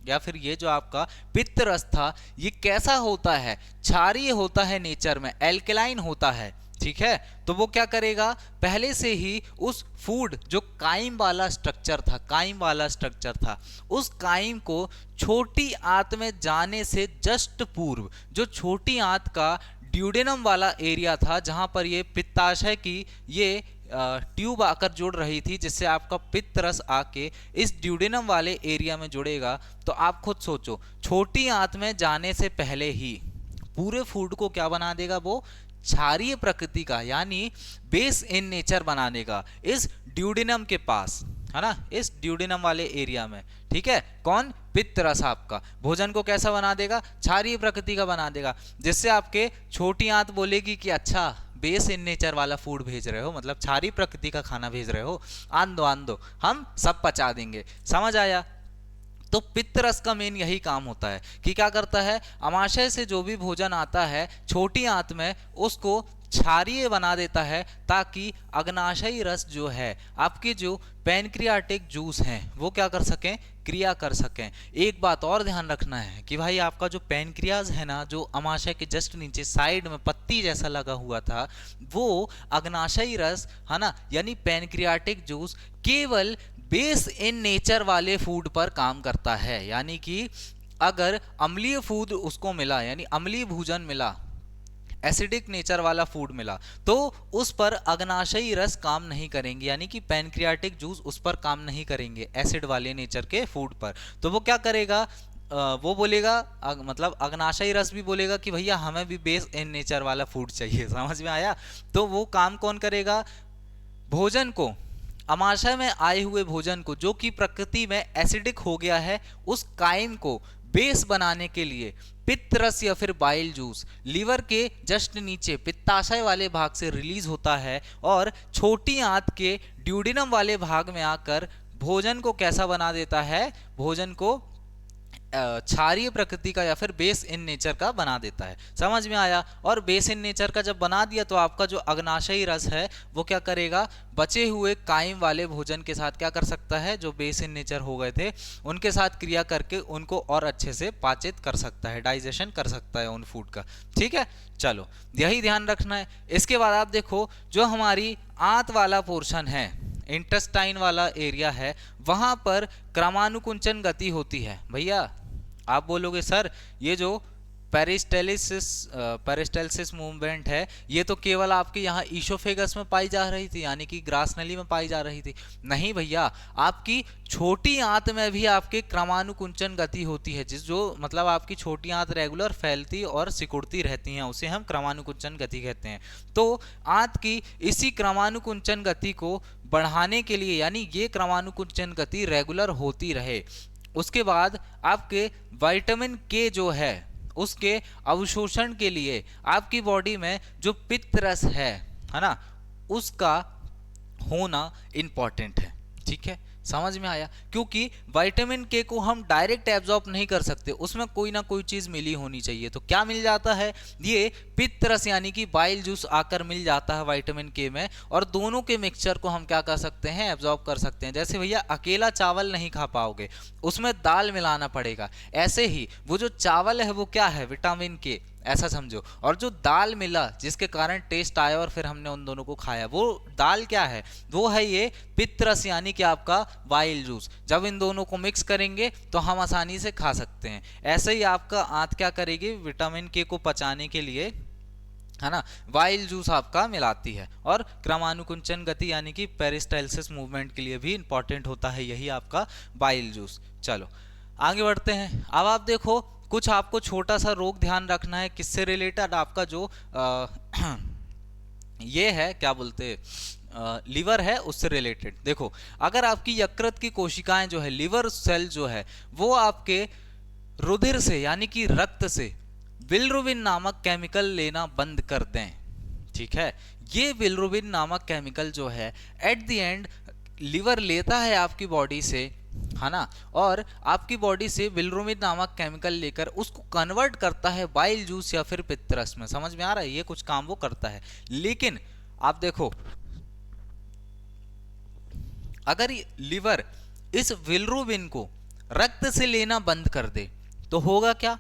या फिर ये जो आपका पित्त रस था, ये कैसा होता है? क्षारीय होता है नेचर में, एल्कलाइन होता है। ठीक है, तो वो क्या करेगा? पहले से ही उस फूड जो काइम वाला स्ट्रक्चर था, काइम वाला स्ट्रक्चर था, उस काइम को छोटी आंत में जाने से जस्ट पूर्व, जो छोटी आंत का ड्यूडेनम वाला एरिया था, जहां पर ये पित्ताशय की ये ट्यूब आकर जुड़ रही थी, जिससे आपका पित्त रस आके इस ड्यूडेनम वाले एरिया में जुड़ेगा। तो आप खुद सोचो, छोटी आंत में जाने से पहले ही पूरे फूड को क्या बना देगा? वो क्षारीय प्रकृति का, यानी बेस इन नेचर बना देगा इस ड्यूडेनम के पास, है ना, इस ड्यूडेनम वाले एरिया में। ठीक है, कौन? पित्त रस आपका भोजन को कैसा बना देगा? क्षारीय प्रकृति का बना देगा, जिससे आपके छोटी आंत बोलेगी कि अच्छा बेस इन नेचर वाला फूड भेज रहे हो, मतलब क्षारीय प्रकृति का खाना भेज रहे हो, आन दो हम सब पचा देंगे। समझ आया? तो पित्त रस का मेन यही काम होता है कि क्या करता है? अमाशय से जो भी भोजन आता है छोटी आंत में, उसको क्षारीय बना देता है, ताकि अग्नाशयी रस जो है, आपके जो पैनक्रियाटिक जूस हैं, वो क्या कर सकें? क्रिया कर सकें। एक बात और ध्यान रखना है कि भाई आपका जो पैनक्रियाज है ना, जो अमाशय के जस्ट नीचे साइड में पत्ती जैसा लगा हुआ था, वो अग्नाशयी रस, है ना, यानी पैनक्रियाटिक जूस केवल बेस इन नेचर वाले फूड पर काम करता है। यानी कि अगर अम्लीय फूड उसको मिला, यानी अम्लीय भोजन मिला, एसिडिक नेचर वाला फूड मिला, तो उस पर अग्नाशयी रस काम नहीं करेंगे, यानी कि पैनक्रियाटिक जूस उस पर काम नहीं करेंगे एसिड वाले नेचर के फूड पर। तो वो क्या करेगा? वो बोलेगा, मतलब अग्नाशयी रस भी बोलेगा कि भैया हमें भी बेस इन नेचर वाला फूड चाहिए। समझ में आया? तो वो काम कौन करेगा? भोजन को, अमाशय में आए हुए भोजन को, जो कि प्रकृति में एसिडिक हो गया है, उस काइम को बेस बनाने के लिए पित्त रस या फिर बाइल जूस लीवर के जस्ट नीचे पित्ताशय वाले भाग से रिलीज होता है, और छोटी आंत के ड्यूडेनम वाले भाग में आकर भोजन को कैसा बना देता है? भोजन को क्षारीय प्रकृति का या फिर बेस इन नेचर का बना देता है। समझ में आया? और बेस इन नेचर का जब बना दिया, तो आपका जो अग्नाशयी रस है वो क्या करेगा? बचे हुए काइम वाले भोजन के साथ क्या कर सकता है? जो बेस इन नेचर हो गए थे उनके साथ क्रिया करके उनको और अच्छे से पाचित कर सकता है, डाइजेशन कर सकता है उन फूड का। ठीक है, चलो यही ध्यान रखना है। इसके बाद आप देखो, जो हमारी आंत वाला पोर्शन है, इंटेस्टाइन वाला एरिया है, वहां पर क्रमानुकुंचन गति होती है। भैया आप बोलोगे सर ये जो पेरिस्टेलिसिस मूवमेंट है, ये तो केवल आपके यहाँ ईशोफेगस में पाई जा रही थी, यानी कि ग्रास नली में पाई जा रही थी। नहीं भैया, आपकी छोटी आंत में भी आपके क्रमानुकुंचन गति होती है, जिस जो मतलब आपकी छोटी आंत रेगुलर फैलती और सिकुड़ती रहती हैं, उसे हम क्रमानुकुंचन गति कहते हैं। तो आंत की इसी क्रमानुकुंचन गति को बढ़ाने के लिए, यानी ये क्रमानुकुंचन गति रेगुलर होती रहे, उसके बाद आपके विटामिन के जो है उसके अवशोषण के लिए आपकी बॉडी में जो पित्त रस है ना, उसका होना इंपॉर्टेंट है। ठीक ठीक है, समझ में आया? क्योंकि विटामिन के को हम डायरेक्ट एब्जॉर्ब नहीं कर सकते, उसमें कोई ना कोई चीज मिली होनी चाहिए। तो क्या मिल जाता है, ये पित्त रस यानी कि बाइल जूस आकर मिल जाता है विटामिन के में, और दोनों के मिक्सचर को हम क्या कर सकते हैं, एब्जॉर्ब कर सकते हैं। जैसे भैया अकेला चावल नहीं खा पाओगे, उसमें दाल मिलाना पड़ेगा, ऐसे ही वो जो चावल है वो क्या है, विटामिन के, ऐसा समझो। और जो दाल मिला जिसके कारण टेस्ट आया और फिर हमने उन दोनों को खाया, वो दाल क्या है, वो है ये पित्तरस यानी कि आपका बाइल जूस। जब इन दोनों को मिक्स करेंगे तो हम आसानी से खा सकते हैं। ऐसे ही आपका आंत क्या करेगी, विटामिन के को पचाने के लिए, है ना, बाइल जूस आपका मिलाती है। और क्रमानुकुंचन गति यानी कि पेरिस्टालसिस मूवमेंट के लिए भी इंपॉर्टेंट होता है यही आपका बाइल जूस। चलो आगे बढ़ते हैं। अब आप देखो, कुछ आपको छोटा सा रोग ध्यान रखना है, किससे रिलेटेड, आपका जो ये है क्या बोलते लीवर है, उससे रिलेटेड। देखो, अगर आपकी यकृत की कोशिकाएं जो है, लिवर सेल जो है, वो आपके रुधिर से यानी कि रक्त से बिलिरुबिन नामक केमिकल लेना बंद कर दें, ठीक है, ये बिलिरुबिन नामक केमिकल जो है एट द एंड लिवर लेता है आपकी बॉडी से, है ना, और आपकी बॉडी से बिलिरुबिन नामक केमिकल लेकर उसको कन्वर्ट करता है बाइल जूस या फिर पित्तरस में। समझ में आ रहा है, ये कुछ काम वो करता है। लेकिन आप देखो, अगर लिवर इस बिलिरुबिन को रक्त से लेना बंद कर दे तो होगा क्या,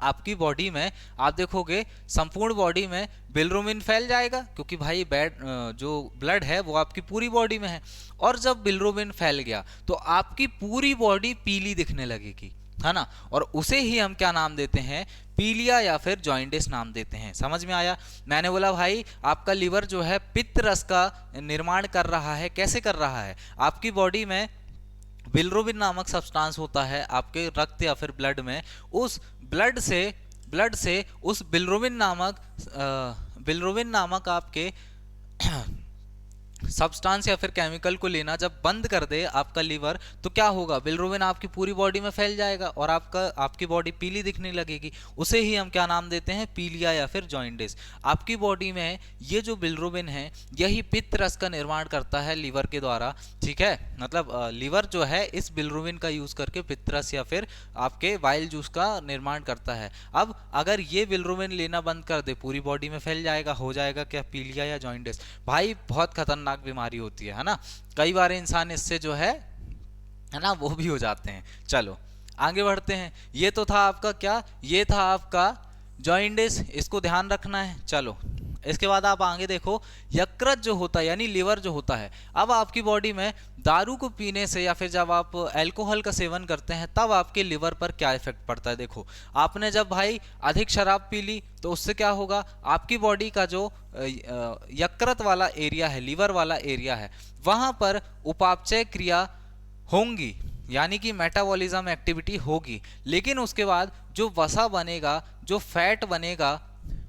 आपकी बॉडी में आप देखोगे संपूर्ण बॉडी में बिलिरुबिन फैल जाएगा, क्योंकि भाई जो ब्लड है वो आपकी पूरी बॉडी में है। और जब बिलिरुबिन फैल गया तो आपकी पूरी बॉडी पीली दिखने लगेगी, है ना, और उसे ही हम क्या नाम देते हैं, पीलिया या फिर जॉइंडिस नाम देते हैं। समझ में आया? मैंने बोला भाई आपका लिवर जो है पित्त रस का निर्माण कर रहा है। कैसे कर रहा है, आपकी बॉडी में बिलिरुबिन नामक सब्सटेंस होता है आपके रक्त या फिर ब्लड में, उस ब्लड से उस बिलिरुबिन नामक आपके सब्सटेंस या फिर केमिकल को लेना जब बंद कर दे आपका लीवर, तो क्या होगा, बिलिरुबिन आपकी पूरी बॉडी में फैल जाएगा और आपकी बॉडी पीली दिखने लगेगी। उसे ही हम क्या नाम देते हैं, पीलिया या फिर जॉइंडिस। आपकी बॉडी में ये जो बिलिरुबिन है यही पित्त रस का निर्माण करता है लीवर के द्वारा, ठीक है, मतलब लीवर जो है इस बिलिरुबिन का यूज करके पित्त रस या फिर आपके बाइल जूस का निर्माण करता है। अब अगर ये बिलिरुबिन लेना बंद कर दे, पूरी बॉडी में फैल जाएगा, हो जाएगा क्या, पीलिया या जॉइंडिस। भाई बहुत खतरनाक बीमारी होती है ना, कई बार इंसान इससे जो है ना वो भी हो जाते हैं। चलो आगे बढ़ते हैं। ये तो था आपका क्या, ये था आपका जॉइंडिस, इसको ध्यान रखना है। चलो इसके बाद आप आगे देखो, यकृत जो होता है यानी लिवर जो होता है, अब आपकी बॉडी में दारू को पीने से या फिर जब आप अल्कोहल का सेवन करते हैं तब आपके लिवर पर क्या इफेक्ट पड़ता है। देखो, आपने जब भाई अधिक शराब पी ली तो उससे क्या होगा, आपकी बॉडी का जो यकृत वाला एरिया है, लिवर वाला एरिया है, वहां पर उपापचय क्रिया होंगी, यानी कि मेटाबॉलिज्म एक्टिविटी होगी। लेकिन उसके बाद जो वसा बनेगा, जो फैट बनेगा,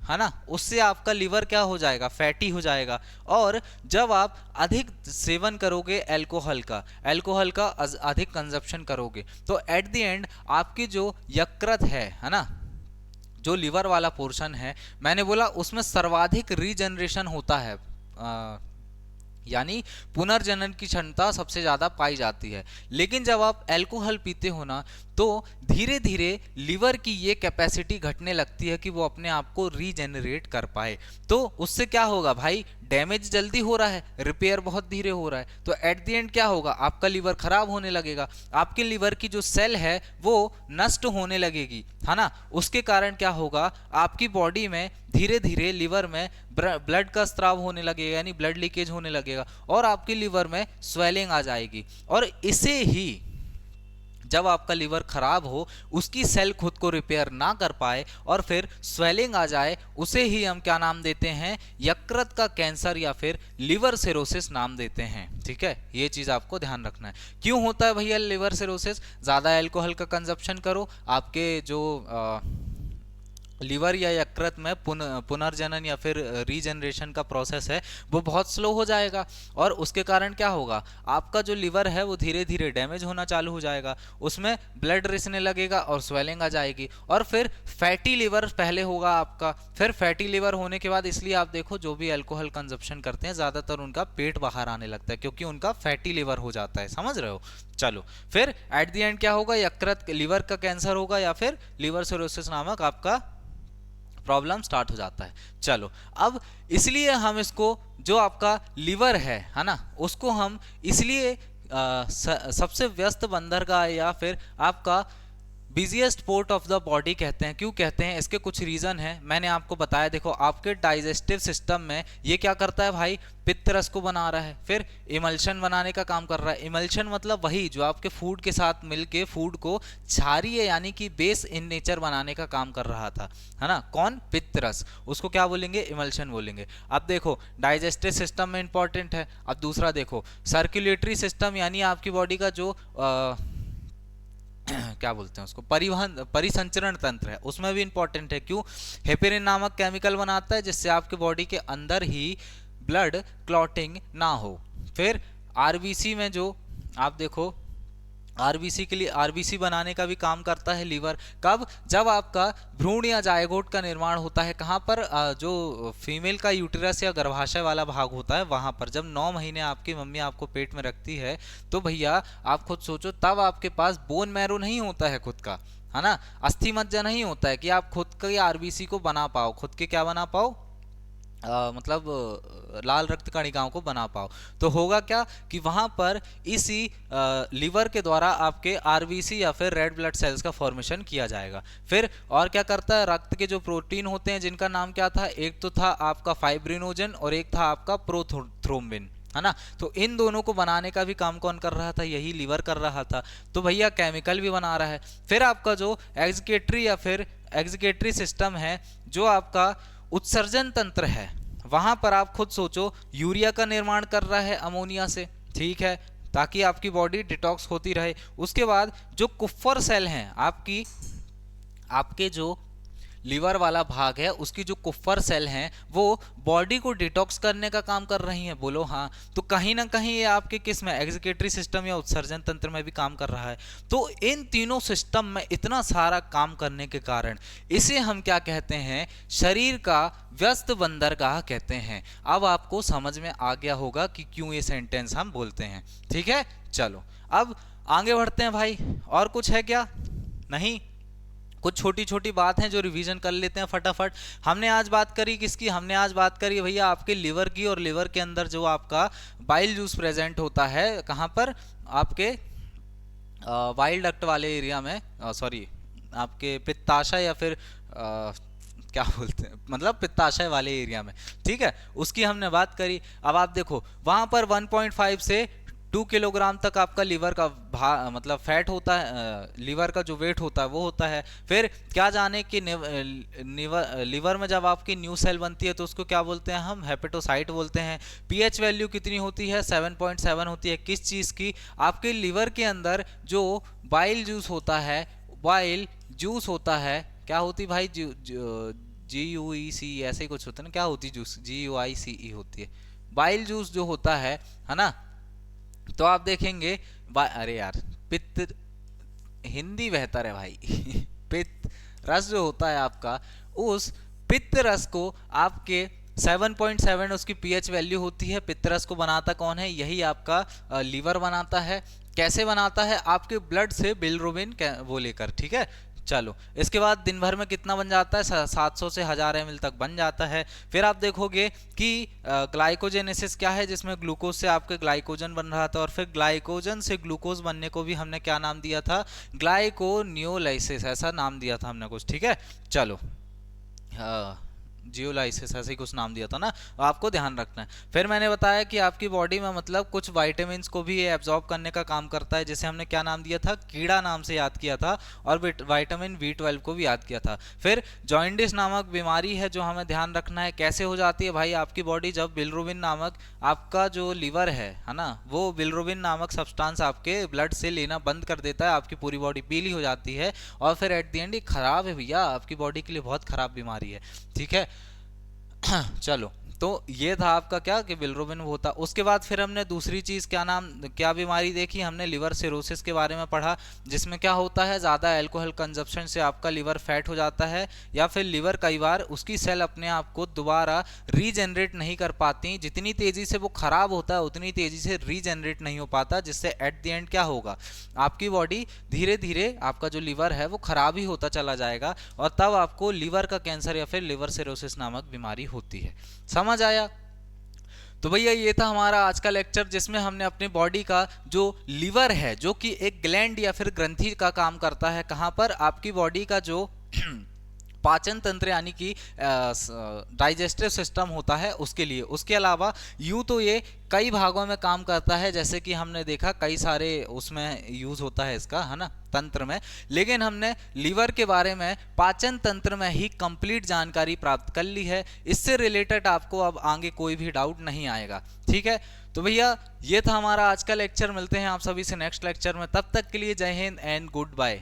है ना, उससे आपका लिवर क्या हो जाएगा, फैटी हो जाएगा। और जब आप अधिक सेवन करोगे अल्कोहल का अधिक कंजप्शन करोगे, तो एट द एंड आपकी जो यकृत है ना, जो लिवर वाला पोर्शन है, मैंने बोला उसमें सर्वाधिक रीजनरेशन होता है, यानी पुनर्जनन की क्षमता सबसे ज्यादा पाई जाती है। लेकिन जब आप अल्कोहल पीते हो ना, तो धीरे धीरे लिवर की ये कैपेसिटी घटने लगती है कि वो अपने आप को रीजेनरेट कर पाए। तो उससे क्या होगा भाई, डैमेज जल्दी हो रहा है, रिपेयर बहुत धीरे हो रहा है, तो एट द एंड क्या होगा, आपका लिवर खराब होने लगेगा, आपके लिवर की जो सेल है वो नष्ट होने लगेगी, है ना। उसके कारण क्या होगा, आपकी बॉडी में धीरे धीरे लिवर में ब्लड का स्त्राव होने लगेगा, यानी ब्लड लीकेज होने लगेगा, और आपके लिवर में स्वेलिंग आ जाएगी। और इसे ही जब आपका लिवर खराब हो, उसकी सेल खुद को रिपेयर ना कर पाए और फिर स्वेलिंग आ जाए, उसे ही हम क्या नाम देते हैं, यकृत का कैंसर या फिर लिवर सिरोसिस नाम देते हैं। ठीक है, ये चीज आपको ध्यान रखना है। क्यों होता है भैया लिवर सिरोसिस, ज्यादा अल्कोहल का कंजप्शन करो, आपके जो लीवर या यकृत में पुनर्जनन या फिर रीजनरेशन का प्रोसेस है वो बहुत स्लो हो जाएगा, और उसके कारण क्या होगा, आपका जो लीवर है वो धीरे धीरे डैमेज होना चालू हो जाएगा, उसमें ब्लड रिसने लगेगा और स्वेलिंग आ जाएगी, और फिर फैटी लीवर पहले होगा आपका। फिर फैटी लीवर होने के बाद, इसलिए आप देखो जो भी अल्कोहल कंजप्शन करते हैं ज़्यादातर उनका पेट बाहर आने लगता है, क्योंकि उनका फैटी लीवर हो जाता है, समझ रहे हो। चलो, फिर एट द एंड क्या होगा, यकृत लीवर का कैंसर होगा या फिर लीवर सिरोसिस नामक आपका प्रॉब्लम स्टार्ट हो जाता है। चलो, अब इसलिए हम इसको, जो आपका लीवर है ना, उसको हम इसलिए सबसे व्यस्त बंदरगाह या फिर आपका busiest port of the body कहते हैं। क्यों कहते हैं, इसके कुछ रीजन है, मैंने आपको बताया। देखो, आपके डाइजेस्टिव सिस्टम में ये क्या करता है भाई, पित्त रस को बना रहा है, फिर इमल्शन बनाने का काम कर रहा है। इमल्शन मतलब वही जो आपके फूड के साथ मिलके फूड को क्षारीय यानी कि बेस इन नेचर बनाने का काम कर रहा था, है ना, कौन, पित्त रस, उसको क्या बोलेंगे, इमल्शन बोलेंगे। अब देखो, डाइजेस्टिव सिस्टम में इंपॉर्टेंट है। अब दूसरा देखो, सर्कुलेटरी सिस्टम यानी आपकी बॉडी का जो क्या बोलते हैं उसको, परिवहन परिसंचरण तंत्र है, उसमें भी इंपॉर्टेंट है। क्यों, हेपेरिन नामक केमिकल बनाता है जिससे आपके बॉडी के अंदर ही ब्लड क्लॉटिंग ना हो। फिर आरबीसी में जो आप देखो, आरबीसी के लिए, आरबीसी बनाने का भी काम करता है लीवर। कब, जब आपका भ्रूण या जायगोट का निर्माण होता है, कहाँ पर, जो फीमेल का यूटेरस या गर्भाशय वाला भाग होता है वहां पर। जब 9 महीने आपकी मम्मी आपको पेट में रखती है तो भैया आप खुद सोचो, तब आपके पास बोन मैरो नहीं होता है खुद का, है ना, अस्थि मज्जा नहीं होता है कि आप खुद के आरबीसी को बना पाओ, खुद के क्या बना पाओ, मतलब लाल रक्त कणिकाओं को बना पाओ। तो होगा क्या कि वहां पर इसी लीवर के द्वारा आपके आरबीसी या फिर रेड ब्लड सेल्स का फॉर्मेशन किया जाएगा। फिर और क्या करता है, रक्त के जो प्रोटीन होते हैं जिनका नाम क्या था, एक तो था आपका फाइब्रिनोजन और एक था आपका प्रोथ्रोम्बिन, है ना। तो इन दोनों को बनाने का भी काम कौन कर रहा था, यही लीवर कर रहा था। तो भैया केमिकल भी बना रहा है। फिर आपका जो एग्जीक्यूटरी या फिर एग्जीक्यूटरी सिस्टम है, जो आपका उत्सर्जन तंत्र है, वहां पर आप खुद सोचो, यूरिया का निर्माण कर रहा है अमोनिया से, ठीक है, ताकि आपकी बॉडी डिटॉक्स होती रहे। उसके बाद जो कुफ्फर सेल हैं आपकी, आपके जो लीवर वाला भाग है उसकी जो कुफ्फर सेल हैं वो बॉडी को डिटॉक्स करने का काम कर रही हैं, बोलो हाँ। तो कहीं ना कहीं ये आपके किस में, एग्जीक्यूटरी सिस्टम या उत्सर्जन तंत्र में भी काम कर रहा है। तो इन तीनों सिस्टम में इतना सारा काम करने के कारण इसे हम क्या कहते हैं, शरीर का व्यस्त बंदरगाह कहते हैं। अब आपको समझ में आ गया होगा कि क्यों ये सेंटेंस हम बोलते हैं, ठीक है। चलो, अब आगे बढ़ते हैं भाई, और कुछ है क्या, नहीं, कुछ छोटी छोटी बात हैं जो रिवीजन कर लेते हैं फटाफट। हमने आज बात करी किसकी, हमने आज बात करी भैया आपके लिवर की, और लिवर के अंदर जो आपका बाइल जूस प्रेजेंट होता है, कहाँ पर, आपके वाइल डक्ट वाले एरिया में, सॉरी आपके पित्ताशय या फिर क्या बोलते हैं, मतलब पित्ताशय वाले एरिया में, ठीक है, उसकी हमने बात करी। अब आप देखो वहां पर 1.5 से 2 किलोग्राम तक आपका लीवर का मतलब फैट होता है, लीवर का जो वेट होता है वो होता है। फिर क्या जाने कि लीवर में जब आपकी न्यू सेल बनती है तो उसको क्या बोलते हैं हम, हेपेटोसाइट बोलते हैं। पीएच वैल्यू कितनी होती है, 7.7 होती है, किस चीज़ की, आपके लीवर के अंदर जो बाइल जूस होता है, बाइल जूस होता है, क्या होती भाई, GUEC ऐसे ही कुछ होता है ना, क्या होती जूस, GUICE होती है, बाइल जूस जो होता है ना। तो आप देखेंगे, अरे यार, पित्त हिंदी बेहतर है भाई पित्त रस जो होता है आपका, उस पित्त रस को आपके 7.7 उसकी पीएच वैल्यू होती है। पित्त रस को बनाता कौन है, यही आपका लीवर बनाता है। कैसे बनाता है, आपके ब्लड से बिलिरुबिन वो लेकर, ठीक है। चलो, इसके बाद दिन भर में कितना बन जाता है, 700 से 1000 ml तक बन जाता है। फिर आप देखोगे कि ग्लाइकोजेनेसिस क्या है, जिसमें ग्लूकोज से आपके ग्लाइकोजन बन रहा था, और फिर ग्लाइकोजन से ग्लूकोज बनने को भी हमने क्या नाम दिया था, ग्लाइकोनियोलाइसिस, ऐसा नाम दिया था हमने कुछ, ठीक है। चलो, जियोलाइसिस ऐसे ही कुछ नाम दिया था ना, आपको ध्यान रखना है। फिर मैंने बताया कि आपकी बॉडी में मतलब कुछ वाइटामिन को भी ये एब्जॉर्ब करने का काम करता है, जिसे हमने क्या नाम दिया था, कीड़ा नाम से याद किया था, और विटामिन B12 को भी याद किया था। फिर जॉइंडिस नामक बीमारी है जो हमें ध्यान रखना है। कैसे हो जाती है भाई, आपकी बॉडी जब बिलिरुबिन नामक, आपका जो लीवर है ना, वो बिलिरुबिन नामक सब्सटेंस आपके ब्लड से लेना बंद कर देता है, आपकी पूरी बॉडी पीली हो जाती है, और फिर एट द एंड ये खराब है भैया, आपकी बॉडी के लिए बहुत खराब बीमारी है। ठीक है। चलो, तो ये था आपका क्या कि बिलिरुबिन होता। उसके बाद फिर हमने दूसरी चीज क्या बीमारी देखी, हमने लिवर सिरोसिस के बारे में पढ़ा, जिसमें क्या होता है, ज्यादा अल्कोहल कंजप्शन से आपका लिवर फैट हो जाता है, या फिर लिवर कई बार उसकी सेल अपने आप को दोबारा रीजनरेट नहीं कर पाती, जितनी तेजी से वो खराब होता है उतनी तेजी से रीजनरेट नहीं हो पाता, जिससे एट द एंड क्या होगा, आपकी बॉडी धीरे धीरे, आपका जो लिवर है वो खराब ही होता चला जाएगा, और तब आपको लिवर का कैंसर या फिर लिवर सिरोसिस नामक बीमारी होती है। समझ आया? तो भैया ये था हमारा आज का लेक्चर, जिसमें हमने अपनी बॉडी का जो लीवर है, जो कि एक ग्लैंड या फिर ग्रंथि का काम करता है, कहां पर, आपकी बॉडी का जो पाचन तंत्र यानी कि डाइजेस्टिव सिस्टम होता है उसके लिए। उसके अलावा यूं तो ये कई भागों में काम करता है, जैसे कि हमने देखा कई सारे उसमें यूज होता है इसका, है ना, तंत्र में, लेकिन हमने लीवर के बारे में पाचन तंत्र में ही कंप्लीट जानकारी प्राप्त कर ली है। इससे रिलेटेड आपको अब आगे कोई भी डाउट नहीं आएगा। ठीक है, तो भैया ये था हमारा आज का लेक्चर। मिलते हैं आप सभी से नेक्स्ट लेक्चर में, तब तक के लिए जय हिंद एंड गुड बाय।